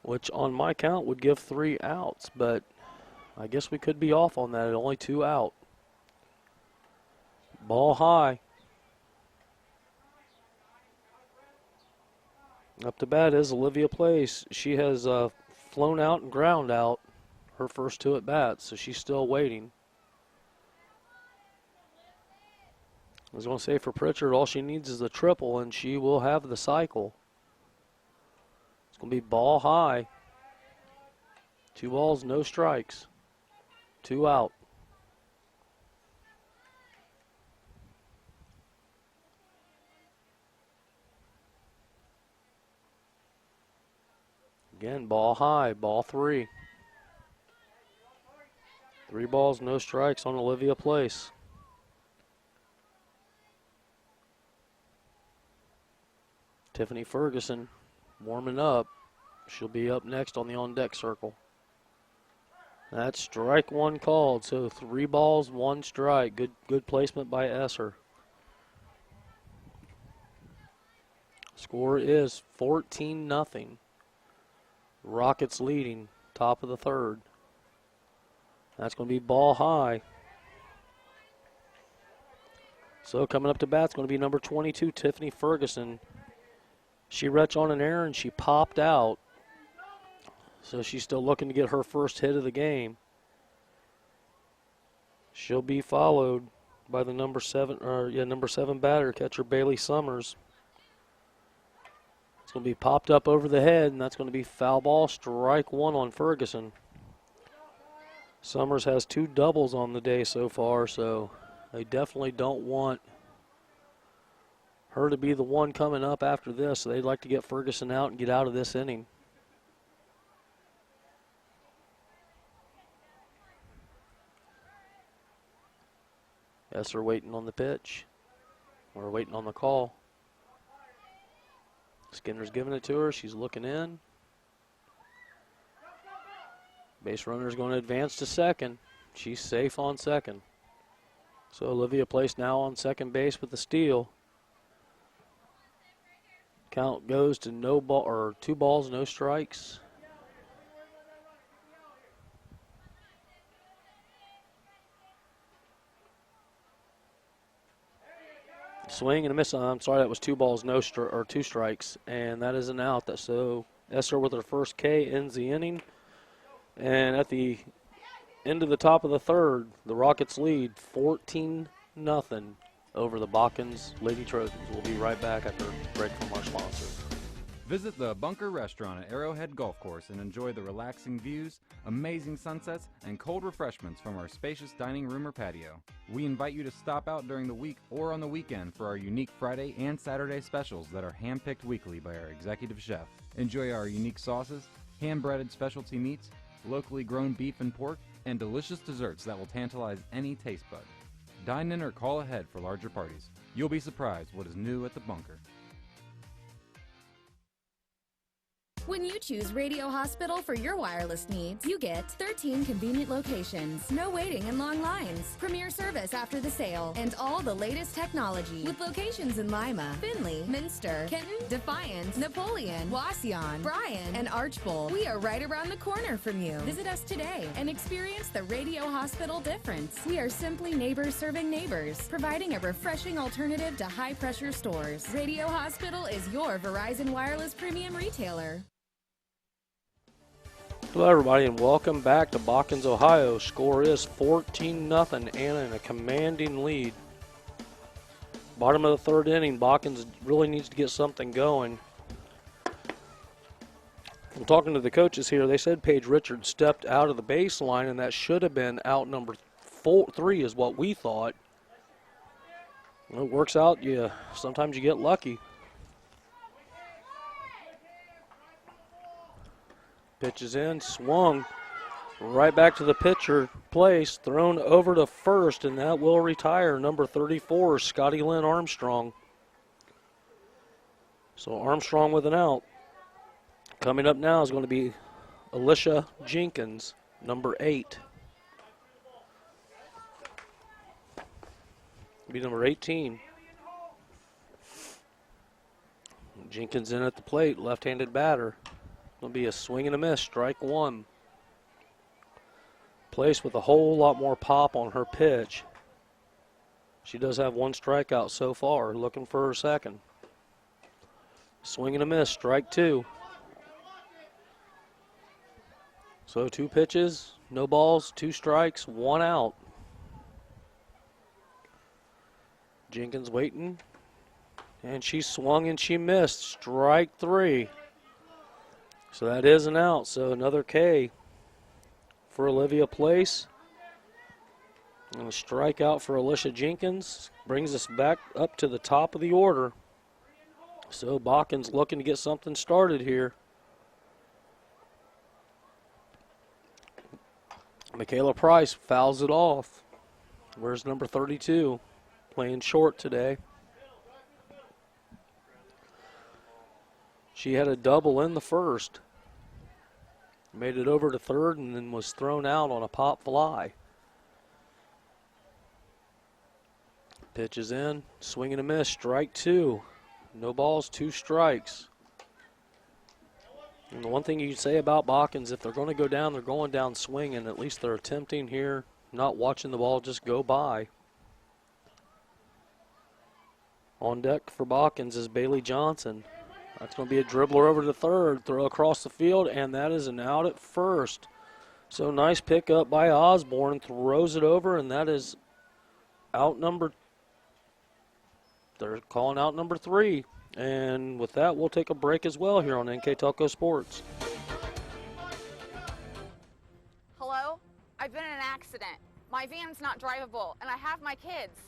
which on my count would give 3 outs, but I guess we could be off on that at only 2 out. Ball high. Up to bat is Olivia Place. She has flown out and ground out her first 2 at bats, so she's still waiting. I was going to say for Pritchard, all she needs is a triple, and she will have the cycle. It's going to be ball high. 2 balls, no strikes. 2 out. Again, ball high, ball 3. 3 balls, no strikes on Olivia Place. Tiffany Ferguson warming up. She'll be up next on the on-deck circle. That's strike 1 called, so 3 balls, 1 strike. Good placement by Esser. Score is 14-0. Rockets leading, top of the 3rd. That's going to be ball high. So coming up to bat is going to be number 22, Tiffany Ferguson. She reached on an error and she popped out. So she's still looking to get her first hit of the game. She'll be followed by the number 7 batter, catcher Bailey Summers. It's going to be popped up over the head, and that's going to be foul ball, strike 1 on Ferguson. Summers has 2 doubles on the day so far, so they definitely don't want her to be the one coming up after this. So they'd like to get Ferguson out and get out of this inning. Esser waiting on the pitch. We're waiting on the call. Skinner's giving it to her. She's looking in. Base runner's going to advance to second. She's safe on second. So Olivia Place now on second base with the steal. Count goes to 2 balls, no strikes. Swing and a miss. I'm sorry, that was 2 balls, 2 strikes, and that is an out. So Esser with her first K ends the inning. And at the end of the top of the 3rd, the Rockets lead 14-0 over the Botkins Lady Trojans. We'll be right back after a break from our sponsor. Visit the Bunker Restaurant at Arrowhead Golf Course and enjoy the relaxing views, amazing sunsets, and cold refreshments from our spacious dining room or patio. We invite you to stop out during the week or on the weekend for our unique Friday and Saturday specials that are handpicked weekly by our executive chef. Enjoy our unique sauces, hand-breaded specialty meats, locally grown beef and pork, and delicious desserts that will tantalize any taste bud. Dine in or call ahead for larger parties. You'll be surprised what is new at the Bunker. When you choose Radio Hospital for your wireless needs, you get 13 convenient locations, no waiting and long lines, premier service after the sale, and all the latest technology. With locations in Lima, Findlay, Minster, Kenton, Defiance, Napoleon, Wauseon, Bryan, and Archbold, we are right around the corner from you. Visit us today and experience the Radio Hospital difference. We are simply neighbors serving neighbors, providing a refreshing alternative to high-pressure stores. Radio Hospital is your Verizon Wireless premium retailer. Hello everybody and welcome back to Botkins, Ohio. Score is 14-0. Anna in a commanding lead. Bottom of the 3rd inning, Botkins really needs to get something going. I'm talking to the coaches here. They said Paige Richard stepped out of the baseline, and that should have been out number 3 is what we thought. Well, it works out. Sometimes you get lucky. Pitches in, swung right back to the pitcher place, thrown over to first, and that will retire number 34, Scotty Lynn Armstrong. So Armstrong with an out. Coming up now is going to be Alicia Jenkins, number 8. Be number 18. Jenkins in at the plate, left-handed batter. It'll be a swing and a miss, strike 1. Place with a whole lot more pop on her pitch. She does have 1 strikeout so far, looking for her second. Swing and a miss, strike 2. So 2 pitches, no balls, 2 strikes, 1 out. Jenkins waiting, and she swung and she missed, strike 3. So that is an out. So another K for Olivia Place. And a strikeout for Alicia Jenkins. Brings us back up to the top of the order. So Botkins looking to get something started here. Michaela Price fouls it off. Where's number 32? Playing short today. She had a double in the first. Made it over to third and then was thrown out on a pop fly. Pitch is in, swing and a miss, strike two. No balls, 2 strikes. And the one thing you can say about Botkins, if they're going to go down, they're going down swinging. At least they're attempting here, not watching the ball just go by. On deck for Botkins is Bailey Johnson. That's going to be a dribbler over to third, throw across the field, and that is an out at first. So nice pickup by Osborne, throws it over, and that is out number, they're calling out number 3. And with that, we'll take a break as well here on NKTelco Sports. Hello? I've been in an accident. My van's not drivable, and I have my kids,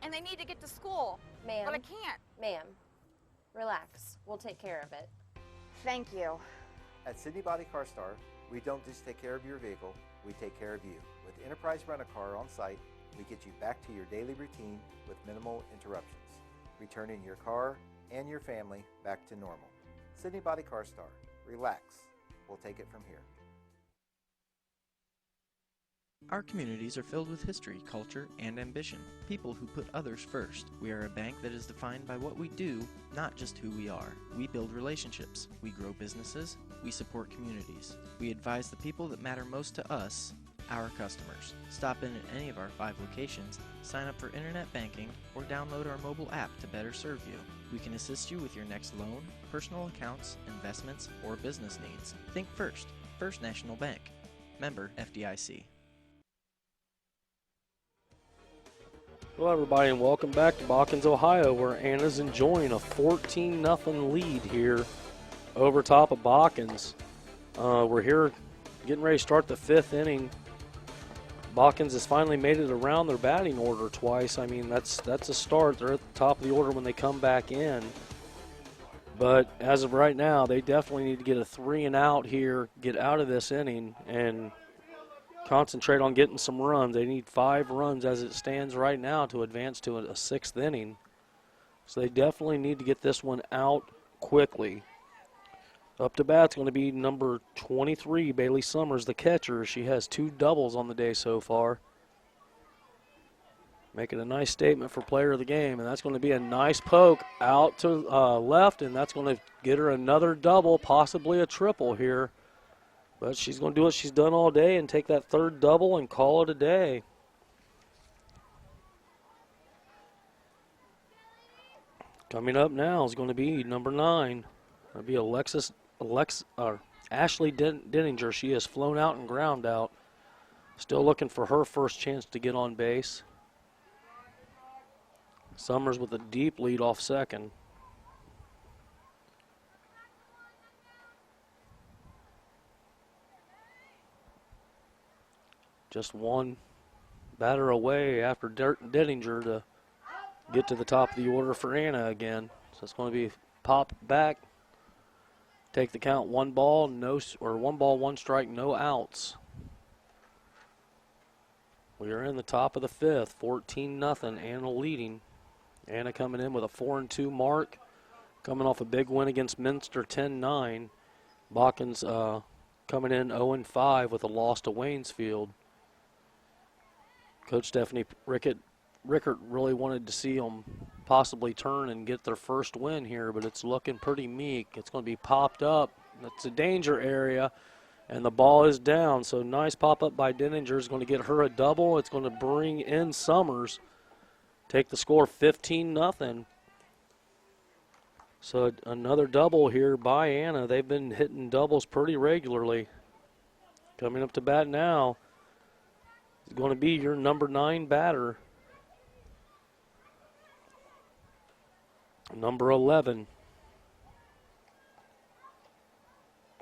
and they need to get to school, Ma'am. but I can't. Ma'am, relax. We'll take care of it. Thank you. At Sydney Body Car Star, we don't just take care of your vehicle, we take care of you. With Enterprise Rent-A-Car on site, we get you back to your daily routine with minimal interruptions, returning your car and your family back to normal. Sydney Body Car Star. Relax. We'll take it from here. Our communities are filled with history, culture, and ambition. People who put others first. We are a bank that is defined by what we do, not just who we are. We build relationships. We grow businesses. We support communities. We advise the people that matter most to us, our customers. Stop in at any of our 5 locations, sign up for internet banking, or download our mobile app to better serve you. We can assist you with your next loan, personal accounts, investments, or business needs. Think first. First National Bank. Member FDIC. Hello everybody and welcome back to Botkins, Ohio, where Anna's enjoying a 14-0 lead here over top of Botkins. We're here getting ready to start the 5th inning. Botkins has finally made it around their batting order twice. I mean, that's a start. They're at the top of the order when they come back in. But as of right now, they definitely need to get a 3 and out here, get out of this inning, and concentrate on getting some runs. They need 5 runs as it stands right now to advance to a 6th inning. So they definitely need to get this one out quickly. Up to bat's going to be number 23, Bailey Summers, the catcher. She has 2 doubles on the day so far. Making a nice statement for player of the game, and that's going to be a nice poke out to left, and that's going to get her another double, possibly a triple here. But she's going to do what she's done all day and take that 3rd double and call it a day. Coming up now is going to be number 9. That'll be Ashley Denninger. She has flown out and ground out. Still looking for her first chance to get on base. Summers with a deep lead off second. Just one batter away after Denninger to get to the top of the order for Anna again. So it's going to be pop back, take the count, 1 ball, 1 strike, no outs. We are in the top of the 5th, 14-0, Anna leading. Anna coming in with a 4-2 mark, coming off a big win against Minster, 10-9. Botkins coming in 0-5 with a loss to Waynesfield. Coach Stephanie Rickert really wanted to see them possibly turn and get their first win here, but it's looking pretty meek. It's going to be popped up. It's a danger area, and the ball is down. So nice pop-up by Denninger is going to get her a double. It's going to bring in Summers, take the score 15-0. So another double here by Anna. They've been hitting doubles pretty regularly. Coming up to bat now is going to be your number 9 batter. Number 11,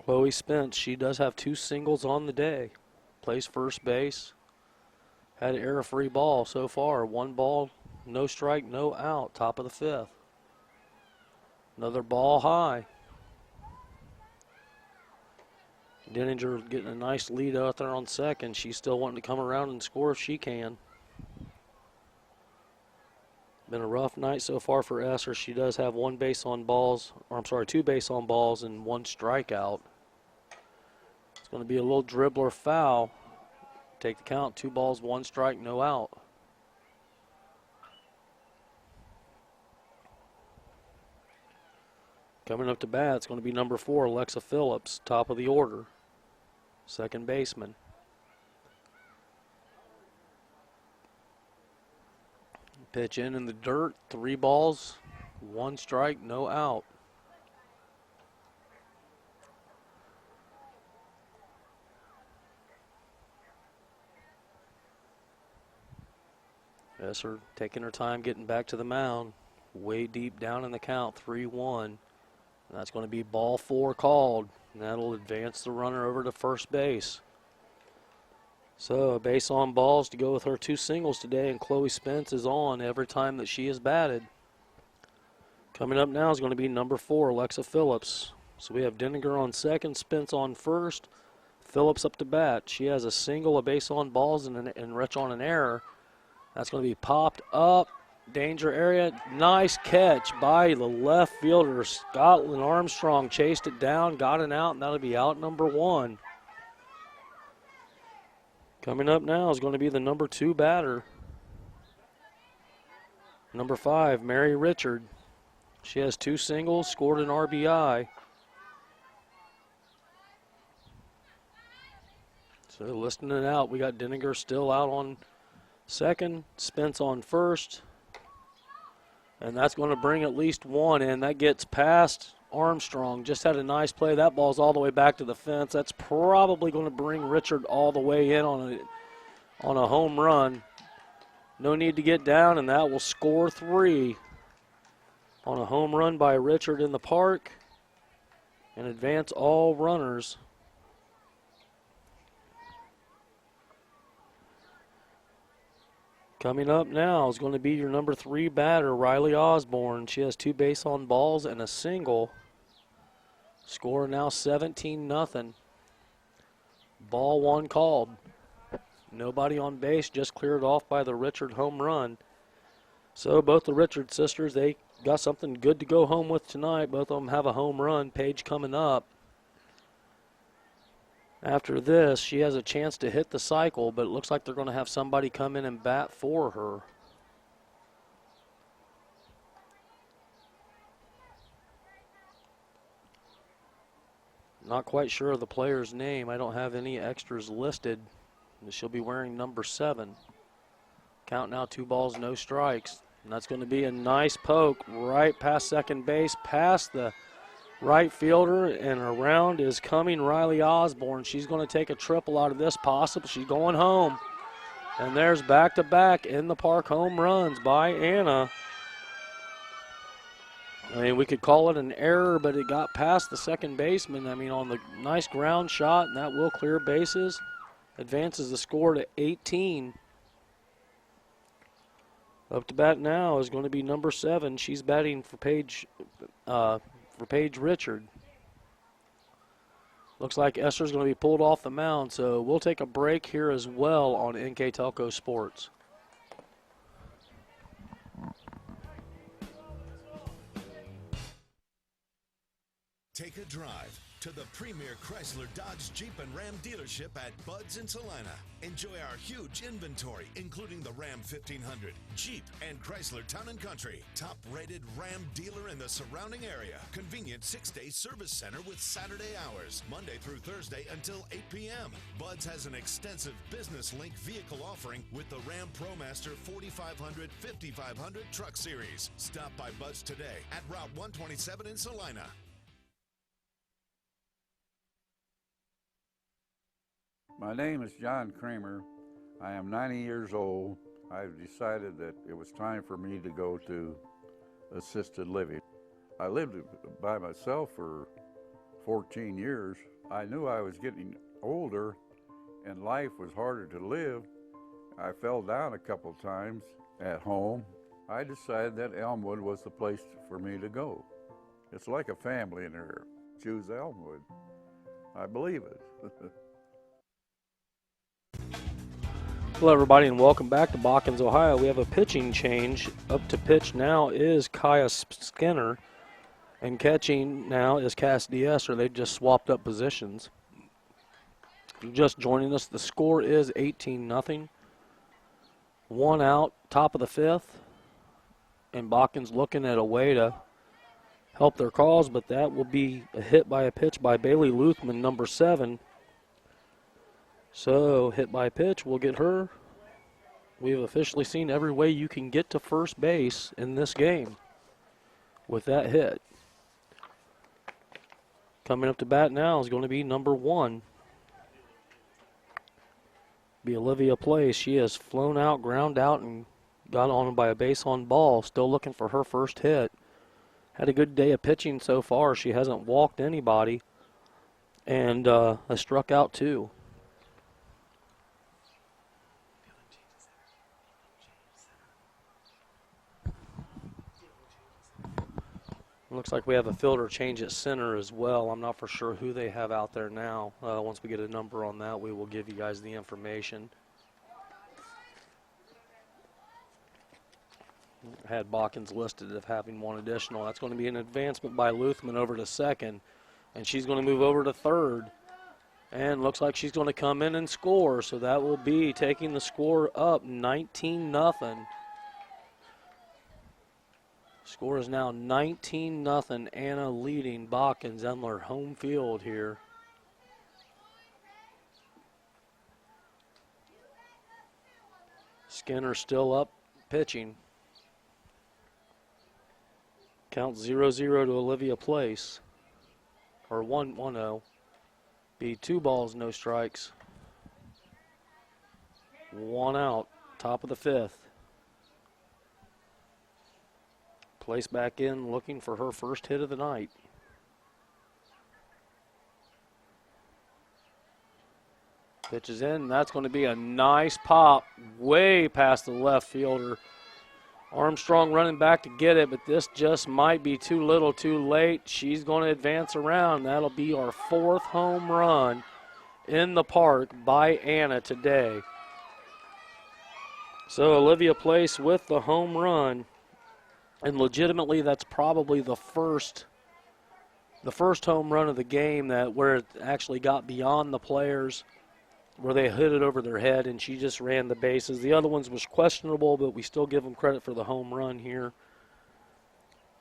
Chloe Spence. She does have 2 singles on the day. Plays first base. Had an error-free ball so far. 1 ball, no strike, no out. Top of the 5th. Another ball high. Denninger getting a nice lead out there on second. She's still wanting to come around and score if she can. Been a rough night so far for Esser. She does have two base on balls and one strikeout. It's going to be a little dribbler foul. Take the count, 2 balls, 1 strike, no out. Coming up to bat, it's going to be number 4, Alexa Phillips, top of the order, second baseman. Pitch in the dirt, 3 balls, 1 strike, no out. Esser taking her time getting back to the mound. Way deep down in the count, 3-1. That's going to be ball 4 called. And that'll advance the runner over to first base. So a base on balls to go with her 2 singles today, and Chloe Spence is on every time that she is batted. Coming up now is going to be number 4, Alexa Phillips. So we have Denninger on second, Spence on first, Phillips up to bat. She has a single, a base on balls, and Rich on an error. That's going to be popped up. Danger area. Nice catch by the left fielder. Scotland Armstrong chased it down, got it out, and that'll be out number 1. Coming up now is going to be the number 2 batter. Number 5, Mary Richard. She has 2 singles, scored an RBI. So listing it out, we got Denninger still out on second, Spence on first. And that's going to bring at least 1 in. That gets past Armstrong. Just had a nice play. That ball's all the way back to the fence. That's probably going to bring Richard all the way in on a home run. No need to get down, and that will score 3 on a home run by Richard in the park and advance all runners. Coming up now is going to be your number 3 batter, Riley Osborne. She has 2 base on balls and a single. Score now 17-0. Ball 1 called. Nobody on base, just cleared off by the Richard home run. So both the Richard sisters, they got something good to go home with tonight. Both of them have a home run. Paige coming up. After this, she has a chance to hit the cycle, but it looks like they're going to have somebody come in and bat for her. Not quite sure of the player's name. I don't have any extras listed. She'll be wearing number 7. Count now 2 balls, no strikes. And that's going to be a nice poke right past second base, past the right fielder, and around is coming Riley Osborne. She's going to take a triple out of this possible. She's going home. And there's back-to-back in the park home runs by Anna. I mean, we could call it an error, but it got past the second baseman. I mean, on the nice ground shot, and that will clear bases. Advances the score to 18. Up to bat now is going to be number 7. She's batting for Paige Richard. Looks like Esser's going to be pulled off the mound, so we'll take a break here as well on NKTelco Sports. Take a drive to the premier Chrysler Dodge Jeep and Ram dealership at Bud's in Salina. Enjoy our huge inventory, including the Ram 1500, Jeep, and Chrysler Town & Country. Top-rated Ram dealer in the surrounding area. Convenient 6-day service center with Saturday hours, Monday through Thursday until 8 p.m. Bud's has an extensive business link vehicle offering with the Ram ProMaster 4500, 5500 truck series. Stop by Bud's today at Route 127 in Salina. My name is John Kramer. I am 90 years old. I've decided that it was time for me to go to assisted living. I lived by myself for 14 years. I knew I was getting older and life was harder to live. I fell down a couple times at home. I decided that Elmwood was the place for me to go. It's like a family in there. Choose Elmwood. I believe it. Hello, everybody, and welcome back to Botkins, Ohio. We have a pitching change. Up to pitch now is Kaya Skinner, and catching now is Cass Diester. They've just swapped up positions. If you're just joining us, the score is 18-0. 1 out, top of the 5th, and Botkins looking at a way to help their cause, but that will be a hit by a pitch by Bailey Luthman, number 7. So, hit by pitch, we'll get her. We have officially seen every way you can get to first base in this game with that hit. Coming up to bat now is going to be number 1. Be Olivia Place. She has flown out, ground out, and got on by a base on ball. Still looking for her first hit. Had a good day of pitching so far. She hasn't walked anybody and has struck out 2. Looks like we have a fielder change at center as well. I'm not for sure who they have out there now. Once we get a number on that, we will give you guys the information. Had Botkins listed of having 1 additional. That's going to be an advancement by Luthman over to second. And she's going to move over to third. And looks like she's going to come in and score. So that will be taking the score up 19-0. Score is now 19-0. Anna leading Botkins on their home field here. Skinner still up pitching. Count 0-0 to Olivia Place. Or 1-0. Be 2 balls, no strikes. 1 out, top of the 5th. Place back in, looking for her first hit of the night. Pitches in, that's going to be a nice pop way past the left fielder. Armstrong running back to get it, but this just might be too little too late. She's going to advance around. That'll be our 4th home run in the park by Anna today. So Olivia Place with the home run. And legitimately, that's probably the first home run of the game where it actually got beyond the players, where they hit it over their head, and she just ran the bases. The other ones was questionable, but we still give them credit for the home run here.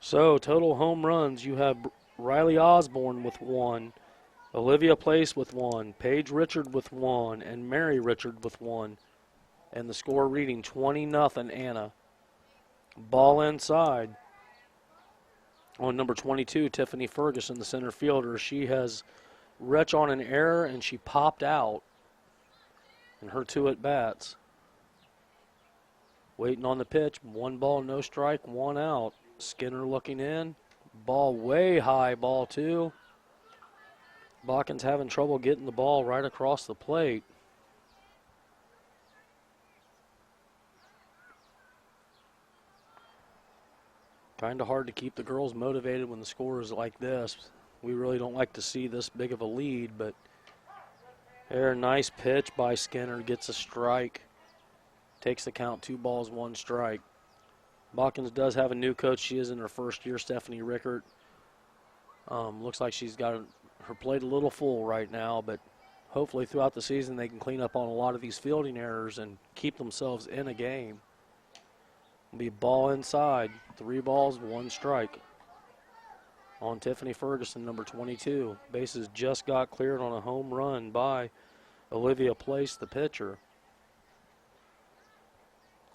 So total home runs, you have Riley Osborne with 1, Olivia Place with 1, Paige Richard with 1, and Mary Richard with 1. And the score reading 20-0 Anna. Ball inside on number 22, Tiffany Ferguson, the center fielder. She has retch on an error, and she popped out in her 2 at-bats. Waiting on the pitch, 1 ball, no strike, 1 out. Skinner looking in, ball way high, ball 2. Botkins having trouble getting the ball right across the plate. Kind of hard to keep the girls motivated when the score is like this. We really don't like to see this big of a lead, but there, nice pitch by Skinner, gets a strike. Takes the count, 2 balls, 1 strike. Botkins does have a new coach. She is in her first year, Stephanie Rickert. Looks like she's got her plate a little full right now, but hopefully throughout the season they can clean up on a lot of these fielding errors and keep themselves in a game. Be ball inside, 3 balls, 1 strike on Tiffany Ferguson, number 22. Bases just got cleared on a home run by Olivia Place, the pitcher.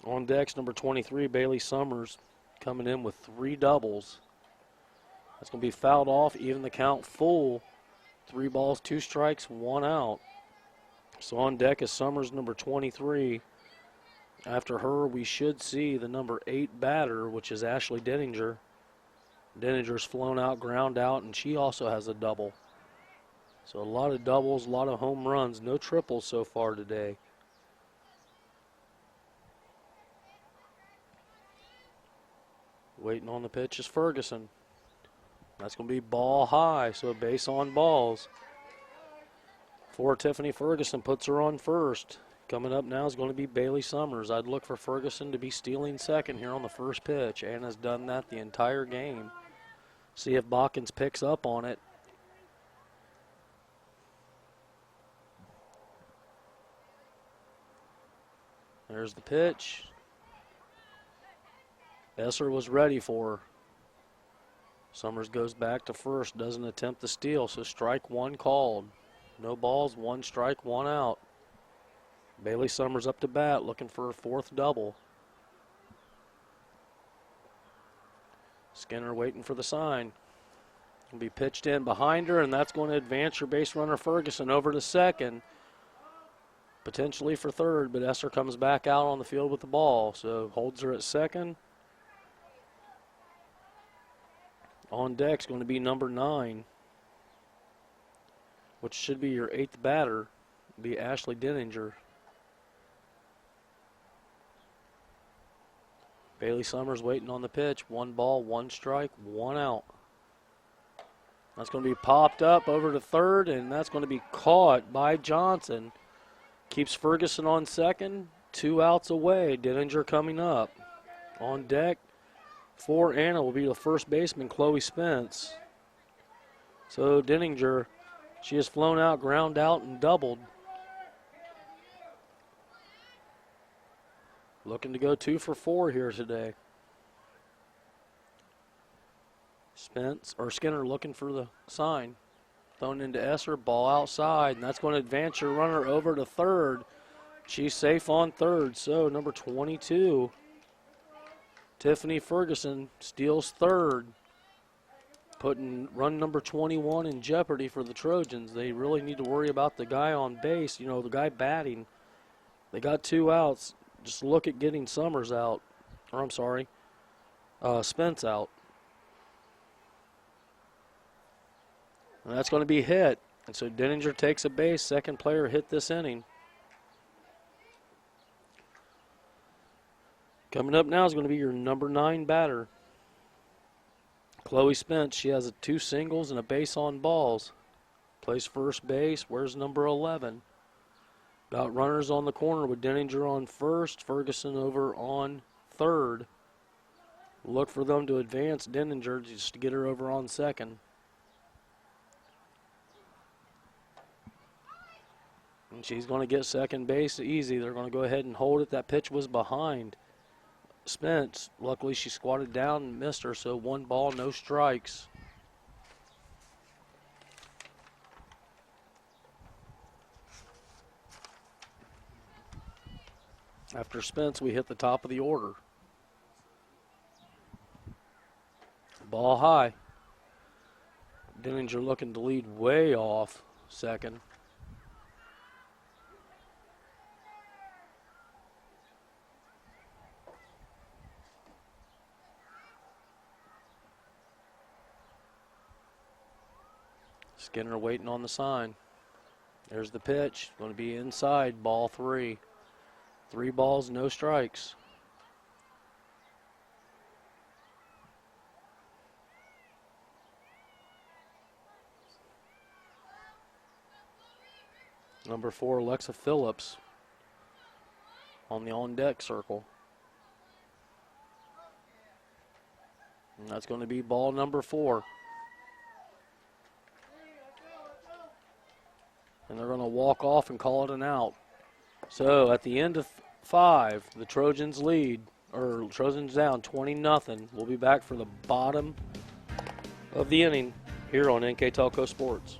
On decks, number 23, Bailey Summers, coming in with 3 doubles. That's going to be fouled off, even the count full. 3 balls, 2 strikes, 1 out. So on deck is Summers, number 23. After her, we should see the number 8 batter, which is Ashley Denninger. Denninger's flown out, ground out, and she also has a double. So a lot of doubles, a lot of home runs, no triples so far today. Waiting on the pitch is Ferguson. That's going to be ball high, so a base on balls. for Tiffany Ferguson, puts her on first. Coming up now is going to be Bailey Summers. I'd look for Ferguson to be stealing second here on the first pitch, and has done that the entire game. See if Botkins picks up on it. There's the pitch. Esser was ready for her. Summers goes back to first, doesn't attempt the steal, so strike one called. No balls, one strike, one out. Bailey Summers up to bat, looking for a fourth double. Skinner waiting for the sign. Will be pitched in behind her, and that's going to advance your base runner Ferguson over to second. Potentially for third, but Esser comes back out on the field with the ball, so holds her at second. On deck's going to be number 9, which should be your 8th batter, be Ashley Denninger. Bailey Summers waiting on the pitch. 1 ball, 1 strike, 1 out. That's going to be popped up over to third, and that's going to be caught by Johnson. Keeps Ferguson on second. 2 outs away. Denninger coming up. On deck for Anna will be the first baseman, Chloe Spence. So Denninger, she has flown out, ground out, and doubled. Looking to go 2 for 4 here today. Skinner looking for the sign. Thrown into Esser, ball outside, and that's going to advance your runner over to third. She's safe on third, so number 22, Tiffany Ferguson, steals third, putting run number 21 in jeopardy for the Trojans. They really need to worry about the guy on base, the guy batting. They got 2 outs. Just look at getting Summers out, or I'm sorry, Spence out. And that's going to be hit. And so Denninger takes a base, second player hit this inning. Coming up now is going to be your number 9 batter, Chloe Spence. She has 2 singles and a base on balls. Plays first base. Where's number 11? Got runners on the corner with Denninger on first, Ferguson over on third. Look for them to advance Denninger just to get her over on second. And she's going to get second base easy. They're going to go ahead and hold it. That pitch was behind Spence. Luckily, she squatted down and missed her, so 1 ball, no strikes. After Spence, we hit the top of the order. Ball high. Denninger looking to lead way off second. Skinner waiting on the sign. There's the pitch. Going to be inside, ball 3. 3 balls, no strikes. Number 4, Alexa Phillips on the on-deck circle. And that's going to be ball number 4. And they're going to walk off and call it an out. So at the end of 5, the Trojans lead, or Trojans down 20-0. We'll be back for the bottom of the inning here on NKTelco Sports.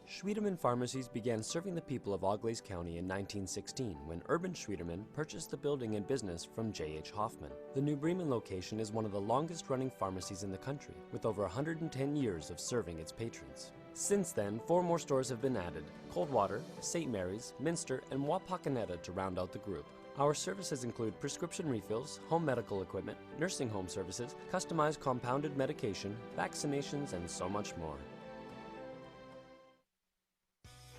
Schwiedemann Pharmacies began serving the people of Auglaize County in 1916 when Urban Schwiedemann purchased the building and business from J.H. Hoffman. The New Bremen location is one of the longest-running pharmacies in the country, with over 110 years of serving its patrons. Since then, 4 more stores have been added: Coldwater, St. Mary's, Minster, and Wapakoneta to round out the group. Our services include prescription refills, home medical equipment, nursing home services, customized compounded medication, vaccinations, and so much more.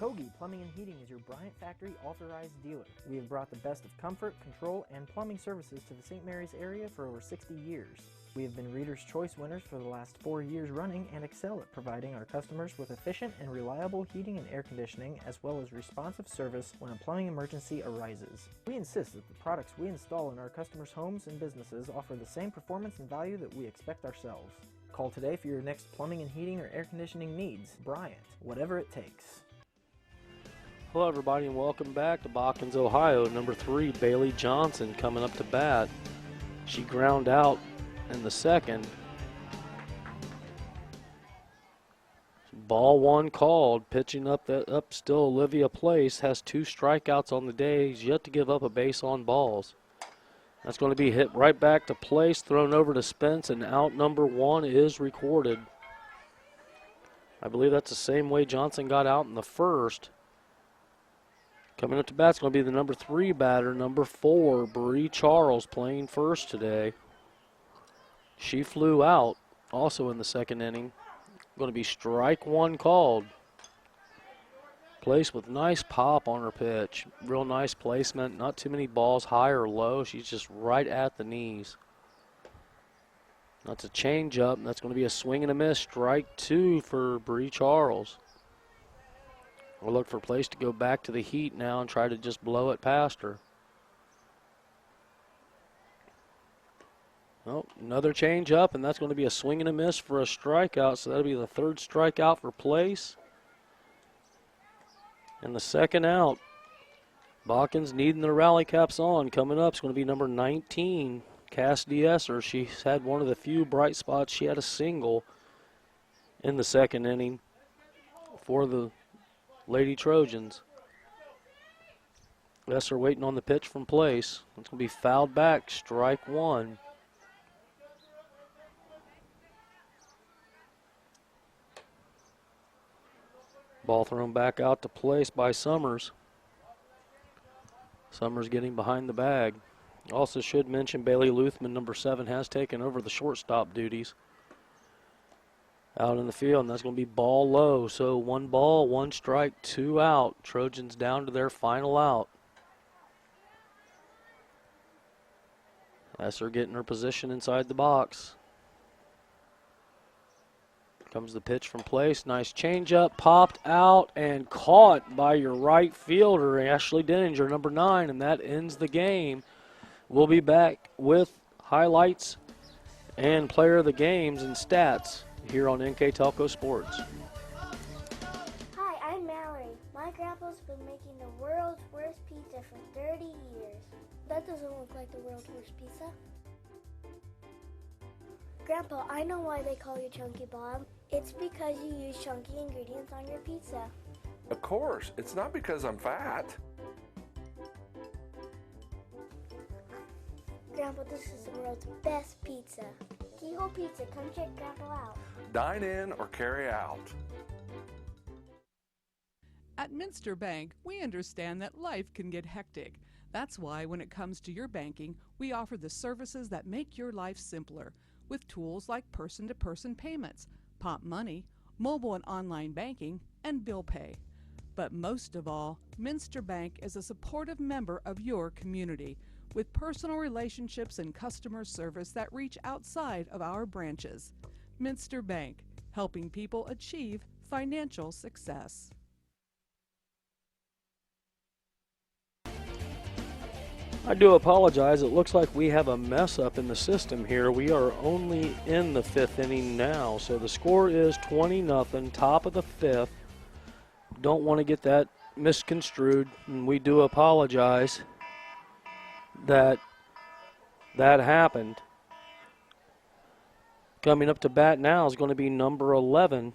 Togi Plumbing and Heating is your Bryant Factory authorized dealer. We have brought the best of comfort, control, and plumbing services to the St. Mary's area for over 60 years. We have been Reader's Choice winners for the last 4 years running and excel at providing our customers with efficient and reliable heating and air conditioning, as well as responsive service when a plumbing emergency arises. We insist that the products we install in our customers' homes and businesses offer the same performance and value that we expect ourselves. Call today for your next plumbing and heating or air conditioning needs. Bryant, whatever it takes. Hello, everybody, and welcome back to Botkins, Ohio. Number 3, Bailey Johnson coming up to bat. She ground out in the second. Ball 1 called. Pitching up still Olivia Place has 2 strikeouts on the day. He's yet to give up a base on balls. That's going to be hit right back to Place, thrown over to Spence, and out number 1 is recorded. I believe that's the same way Johnson got out in the first. Coming up to bat is going to be the number 3 batter, number 4, Bree Charles, playing first today. She flew out also in the second inning. Going to be strike 1 called. Place with nice pop on her pitch. Real nice placement. Not too many balls high or low. She's just right at the knees. That's a changeup. That's going to be a swing and a miss. Strike 2 for Bree Charles. We'll look for Place to go back to the heat now and try to just blow it past her. Oh, another change up, and that's going to be a swing and a miss for a strikeout. So that'll be the 3rd strikeout for Place. And the second out. Botkins needing the rally caps on. Coming up is going to be number 19, Cassidy Esser. She's had one of the few bright spots. She had a single in the second inning for the Lady Trojans. Esser waiting on the pitch from Place. It's going to be fouled back, strike 1. Ball thrown back out to Place by Summers. Summers getting behind the bag. Also should mention Bailey Luthman, number 7, has taken over the shortstop duties out in the field, and that's going to be ball low. So 1 ball, 1 strike, 2 out. Trojans down to their final out. Esser getting her position inside the box. Comes the pitch from Place. Nice changeup, popped out and caught by your right fielder, Ashley Denninger, number 9, and that ends the game. We'll be back with highlights and player of the games and stats here on NKTelco Sports. Hi, I'm Mallory. My grandpa's been making the world's worst pizza for 30 years. That doesn't look like the world's worst pizza. Grandpa, I know why they call you Chunky Bob. It's because you use chunky ingredients on your pizza. Of course, it's not because I'm fat. Grandpa, this is the world's best pizza. Keyhole Pizza, come check Grandpa out. Dine in or carry out. At Minster Bank, we understand that life can get hectic. That's why when it comes to your banking, we offer the services that make your life simpler with tools like person-to-person payments, Pop Money, mobile and online banking, and bill pay. But most of all, Minster Bank is a supportive member of your community with personal relationships and customer service that reach outside of our branches. Minster Bank, helping people achieve financial success. I do apologize. It looks like we have a mess up in the system here. We are only in the 5th inning now. So the score is 20-0, top of the 5th. Don't want to get that misconstrued, and we do apologize that happened. Coming up to bat now is going to be number 11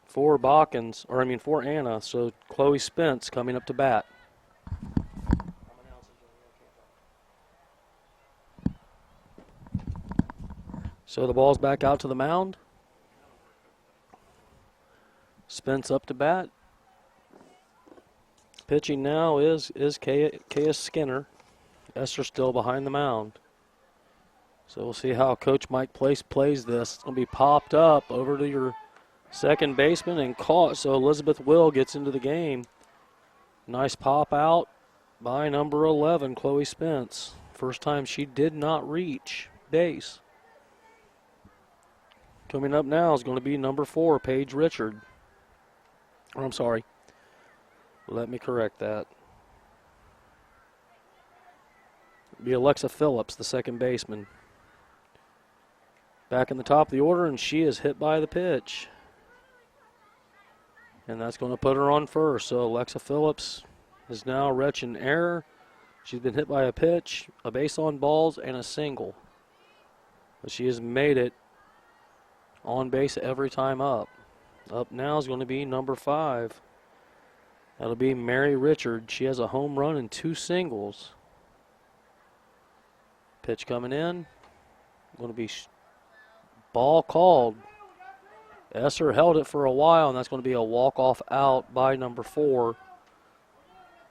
for Botkins, for Anna. So Chloe Spence coming up to bat. So the ball's back out to the mound. Spence up to bat. Pitching now is Kaya Skinner. Esser still behind the mound. So we'll see how Coach Mike Place plays this. It's going to be popped up over to your second baseman and caught, so Elizabeth Will gets into the game. Nice pop out by number 11, Chloe Spence. First time she did not reach base. Coming up now is going to be number 4, Paige Richard. I'm sorry. Let me correct that. It'll be Alexa Phillips, the second baseman. Back in the top of the order, and she is hit by the pitch. And that's going to put her on first. So Alexa Phillips is now retching error. She's been hit by a pitch, a base on balls, and a single. But she has made it on base every time up. Up now is going to be number 5. That'll be Mary Richard. She has a home run and 2 singles. Pitch coming in. Going to be ball called. Esser held it for a while, and that's going to be a walk-off out by number 4.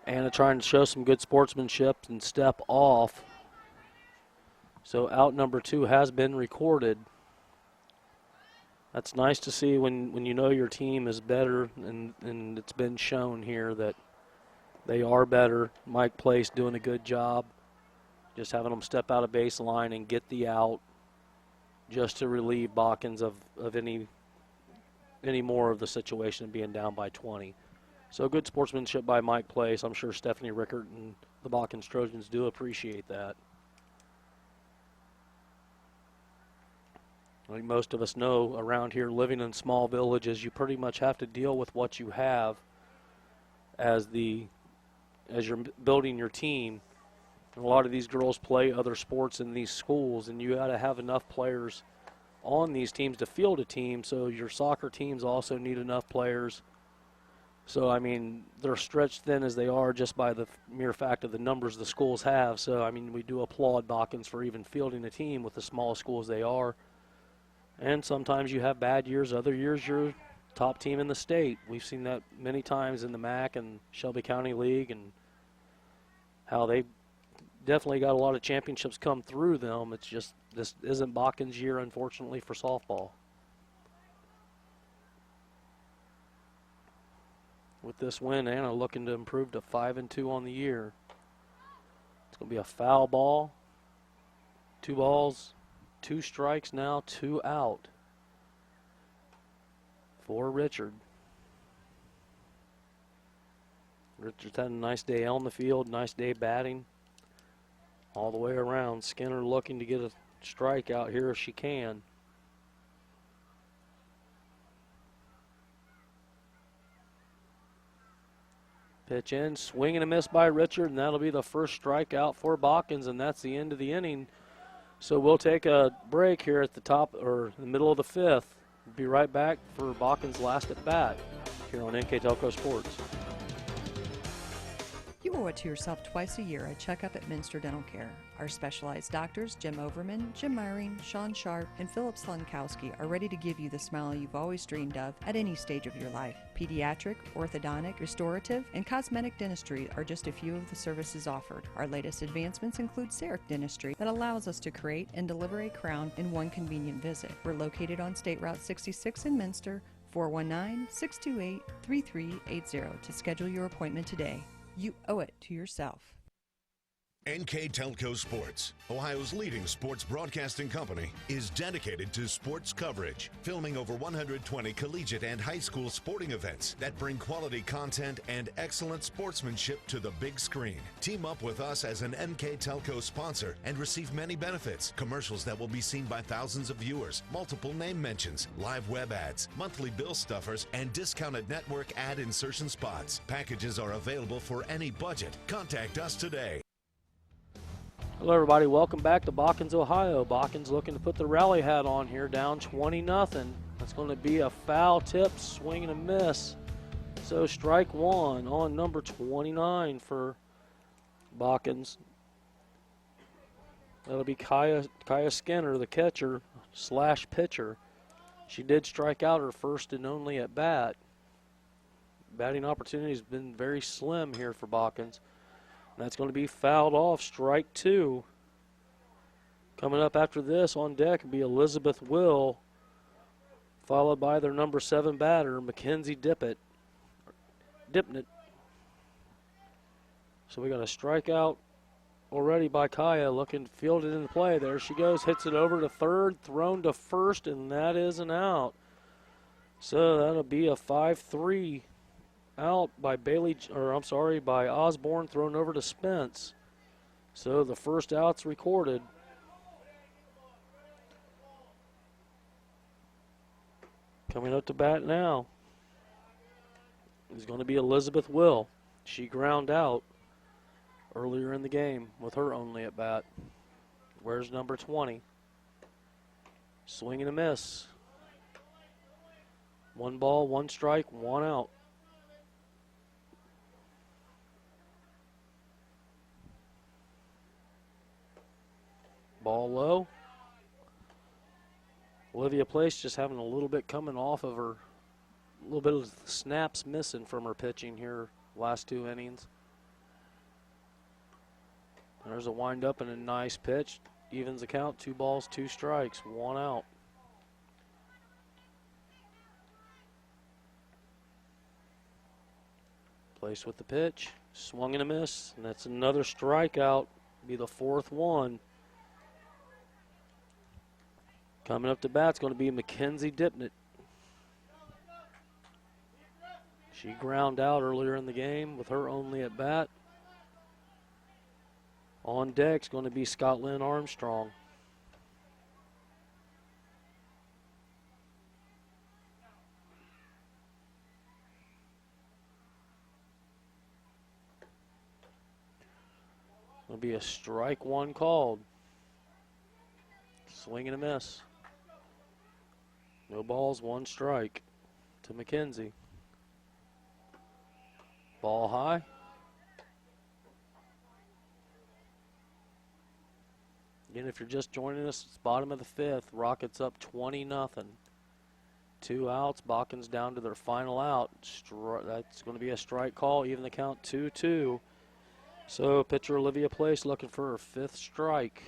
Anna trying to show some good sportsmanship and step off. So out number 2 has been recorded. That's nice to see when you know your team is better, and it's been shown here that they are better. Mike Place doing a good job, just having them step out of baseline and get the out just to relieve Botkins of any more of the situation being down by 20. So good sportsmanship by Mike Place. I'm sure Stephanie Rickert and the Botkins Trojans do appreciate that. I think most of us know around here, living in small villages, you pretty much have to deal with what you have as you're building your team. And a lot of these girls play other sports in these schools, and you got to have enough players on these teams to field a team. So your soccer teams also need enough players. So, I mean, they're stretched thin as they are just by the mere fact of the numbers the schools have. So, I mean, we do applaud Botkins for even fielding a team with the small schools they are. And sometimes you have bad years. Other years you're top team in the state. We've seen that many times in the MAC and Shelby County League, and how they definitely got a lot of championships come through them. It's just this isn't Botkins' year, unfortunately, for softball. With this win, Anna looking to improve to 5-2 on the year. It's going to be a foul ball. 2 balls, 2 strikes now, 2 out for Richard. Richard's had a nice day on the field, nice day batting all the way around. Skinner looking to get a strike out here if she can. Pitch in, swing and a miss by Richard, and that'll be the first strikeout for Botkins, and that's the end of the inning. So we'll take a break here at the top, or the middle of the 5th. We'll be right back for Botkins' last at bat here on NKTelco Sports. You owe it to yourself twice a year a checkup at Minster Dental Care. Our specialized doctors, Jim Overman, Jim Myring, Sean Sharp, and Phillips Lunkowski, are ready to give you the smile you've always dreamed of at any stage of your life. Pediatric, orthodontic, restorative, and cosmetic dentistry are just a few of the services offered. Our latest advancements include CEREC dentistry that allows us to create and deliver a crown in one convenient visit. We're located on State Route 66 in Minster, 419-628-3380 to schedule your appointment today. You owe it to yourself. NKTelco Sports, Ohio's leading sports broadcasting company, is dedicated to sports coverage, filming over 120 collegiate and high school sporting events that bring quality content and excellent sportsmanship to the big screen. Team up with us as an NKTelco sponsor and receive many benefits: commercials that will be seen by thousands of viewers, multiple name mentions, live web ads, monthly bill stuffers, and discounted network ad insertion spots. Packages are available for any budget. Contact us today. Hello, everybody. Welcome back to Botkins, Ohio. Botkins looking to put the rally hat on here, down 20-0. That's going to be a foul tip, swing and a miss. So strike 1 on number 29 for Botkins. That'll be Kaya Skinner, the catcher / pitcher. She did strike out her first and only at bat. Batting opportunity has been very slim here for Botkins. That's going to be fouled off, strike 2. Coming up after this on deck will be Elizabeth Will, followed by their number 7 batter, Mackenzie Dipnett. So we got a strikeout already by Kaya, looking fielded into play. There she goes, hits it over to third, thrown to first, and that is an out. So that'll be a 5-3 out by by Osborne, thrown over to Spence. So the first out's recorded. Coming up to bat now is going to be Elizabeth Will. She ground out earlier in the game with her only at bat. Where's number 20? Swing and a miss. 1 ball, 1 strike, 1 out. Ball low. Olivia Place just having a little bit coming off of her, a little bit of snaps missing from her pitching here last 2 innings. There's a windup and a nice pitch. Evens the count, 2 balls, 2 strikes, 1 out. Place with the pitch, swung and a miss, and that's another strikeout, be the 4th one. Coming up to bat's going to be Mackenzie Dipnett. She ground out earlier in the game with her only at bat. On deck's going to be Scotland Armstrong. It'll be a strike 1 called. Swing and a miss. No balls, 1 strike to Mackenzie. Ball high. Again, if you're just joining us, it's bottom of the 5th. Rockets up 20-0. 2 outs. Botkins down to their final out. That's going to be a strike call. Even the count 2-2. So pitcher Olivia Place looking for her 5th strike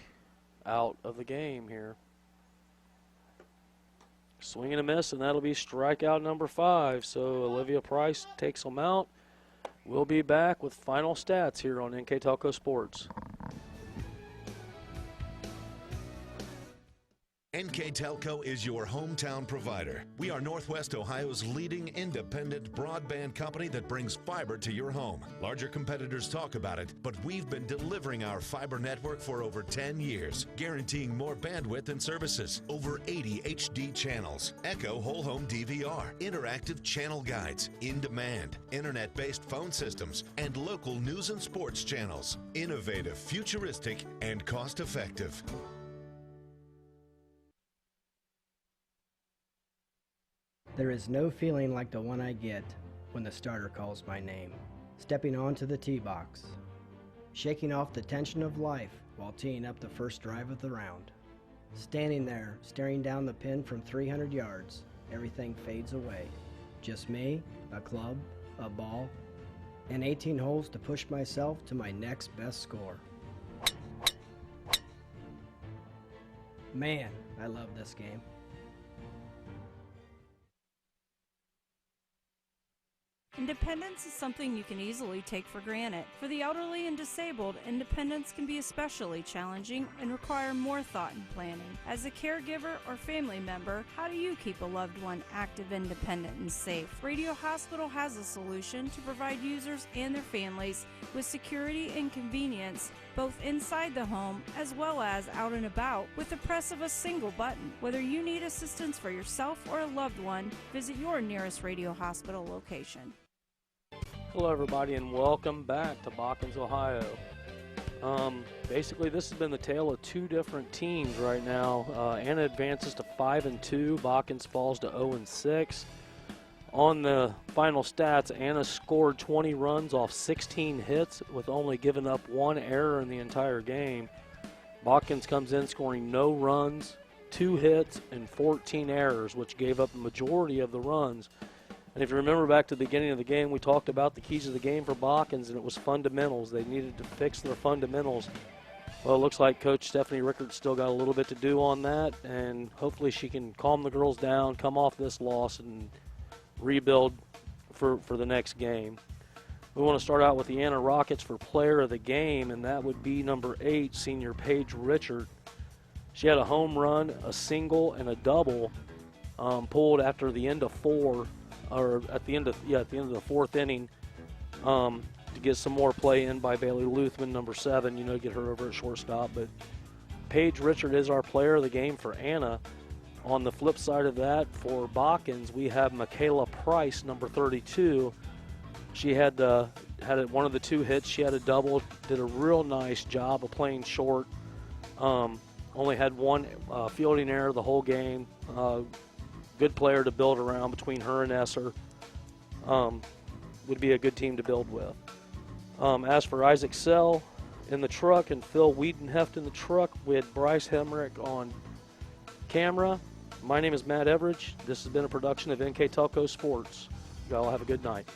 out of the game here. Swing and a miss, and that'll be strikeout number 5. So Olivia Price takes them out. We'll be back with final stats here on NKTelco Sports. NKTelco is your hometown provider. We are Northwest Ohio's leading independent broadband company that brings fiber to your home. Larger competitors talk about it, but we've been delivering our fiber network for over 10 years, guaranteeing more bandwidth and services, over 80 HD channels, Echo whole home DVR, interactive channel guides, in-demand, internet-based phone systems, and local news and sports channels. Innovative, futuristic, and cost-effective. There is no feeling like the one I get when the starter calls my name. Stepping onto the tee box, shaking off the tension of life while teeing up the first drive of the round. Standing there, staring down the pin from 300 yards, everything fades away. Just me, a club, a ball, and 18 holes to push myself to my next best score. Man, I love this game. Independence is something you can easily take for granted. For the elderly and disabled, independence can be especially challenging and require more thought and planning. As a caregiver or family member, how do you keep a loved one active, independent, and safe? Radio Hospital has a solution to provide users and their families with security and convenience, both inside the home as well as out and about, with the press of a single button. Whether you need assistance for yourself or a loved one, visit your nearest Radio Hospital location. Hello, everybody, and welcome back to Botkins, Ohio. Basically, this has been the tale of 2 different teams right now. Anna advances to 5-2. Botkins falls to 0-6. On the final stats, Anna scored 20 runs off 16 hits with only giving up 1 error in the entire game. Botkins comes in scoring no runs, 2 hits, and 14 errors, which gave up the majority of the runs. And if you remember back to the beginning of the game, we talked about the keys of the game for Botkins, and it was fundamentals. They needed to fix their fundamentals. Well, it looks like Coach Tiffany Richard still got a little bit to do on that, and hopefully she can calm the girls down, come off this loss, and rebuild for the next game. We want to start out with the Anna Rockets for player of the game, and that would be number 8, senior Paige Richard. She had a home run, a single, and a double pulled after the end of 4, or at the end of the 4th inning, to get some more play in by Bailey Luthman, number 7. Get her over at shortstop. But Paige Richard is our player of the game for Anna. On the flip side of that, for Botkins, we have Michaela Price, number 32. She had one of the 2 hits. She had a double, did a real nice job of playing short. Only had 1 fielding error the whole game. Good player to build around between her and Esser. Would be a good team to build with. As for Isaac Sell in the truck and Phil Wiedenheft in the truck, we had Bryce Hemrick on camera. My name is Matt Everidge. This has been a production of NKTelco Sports. You all have a good night.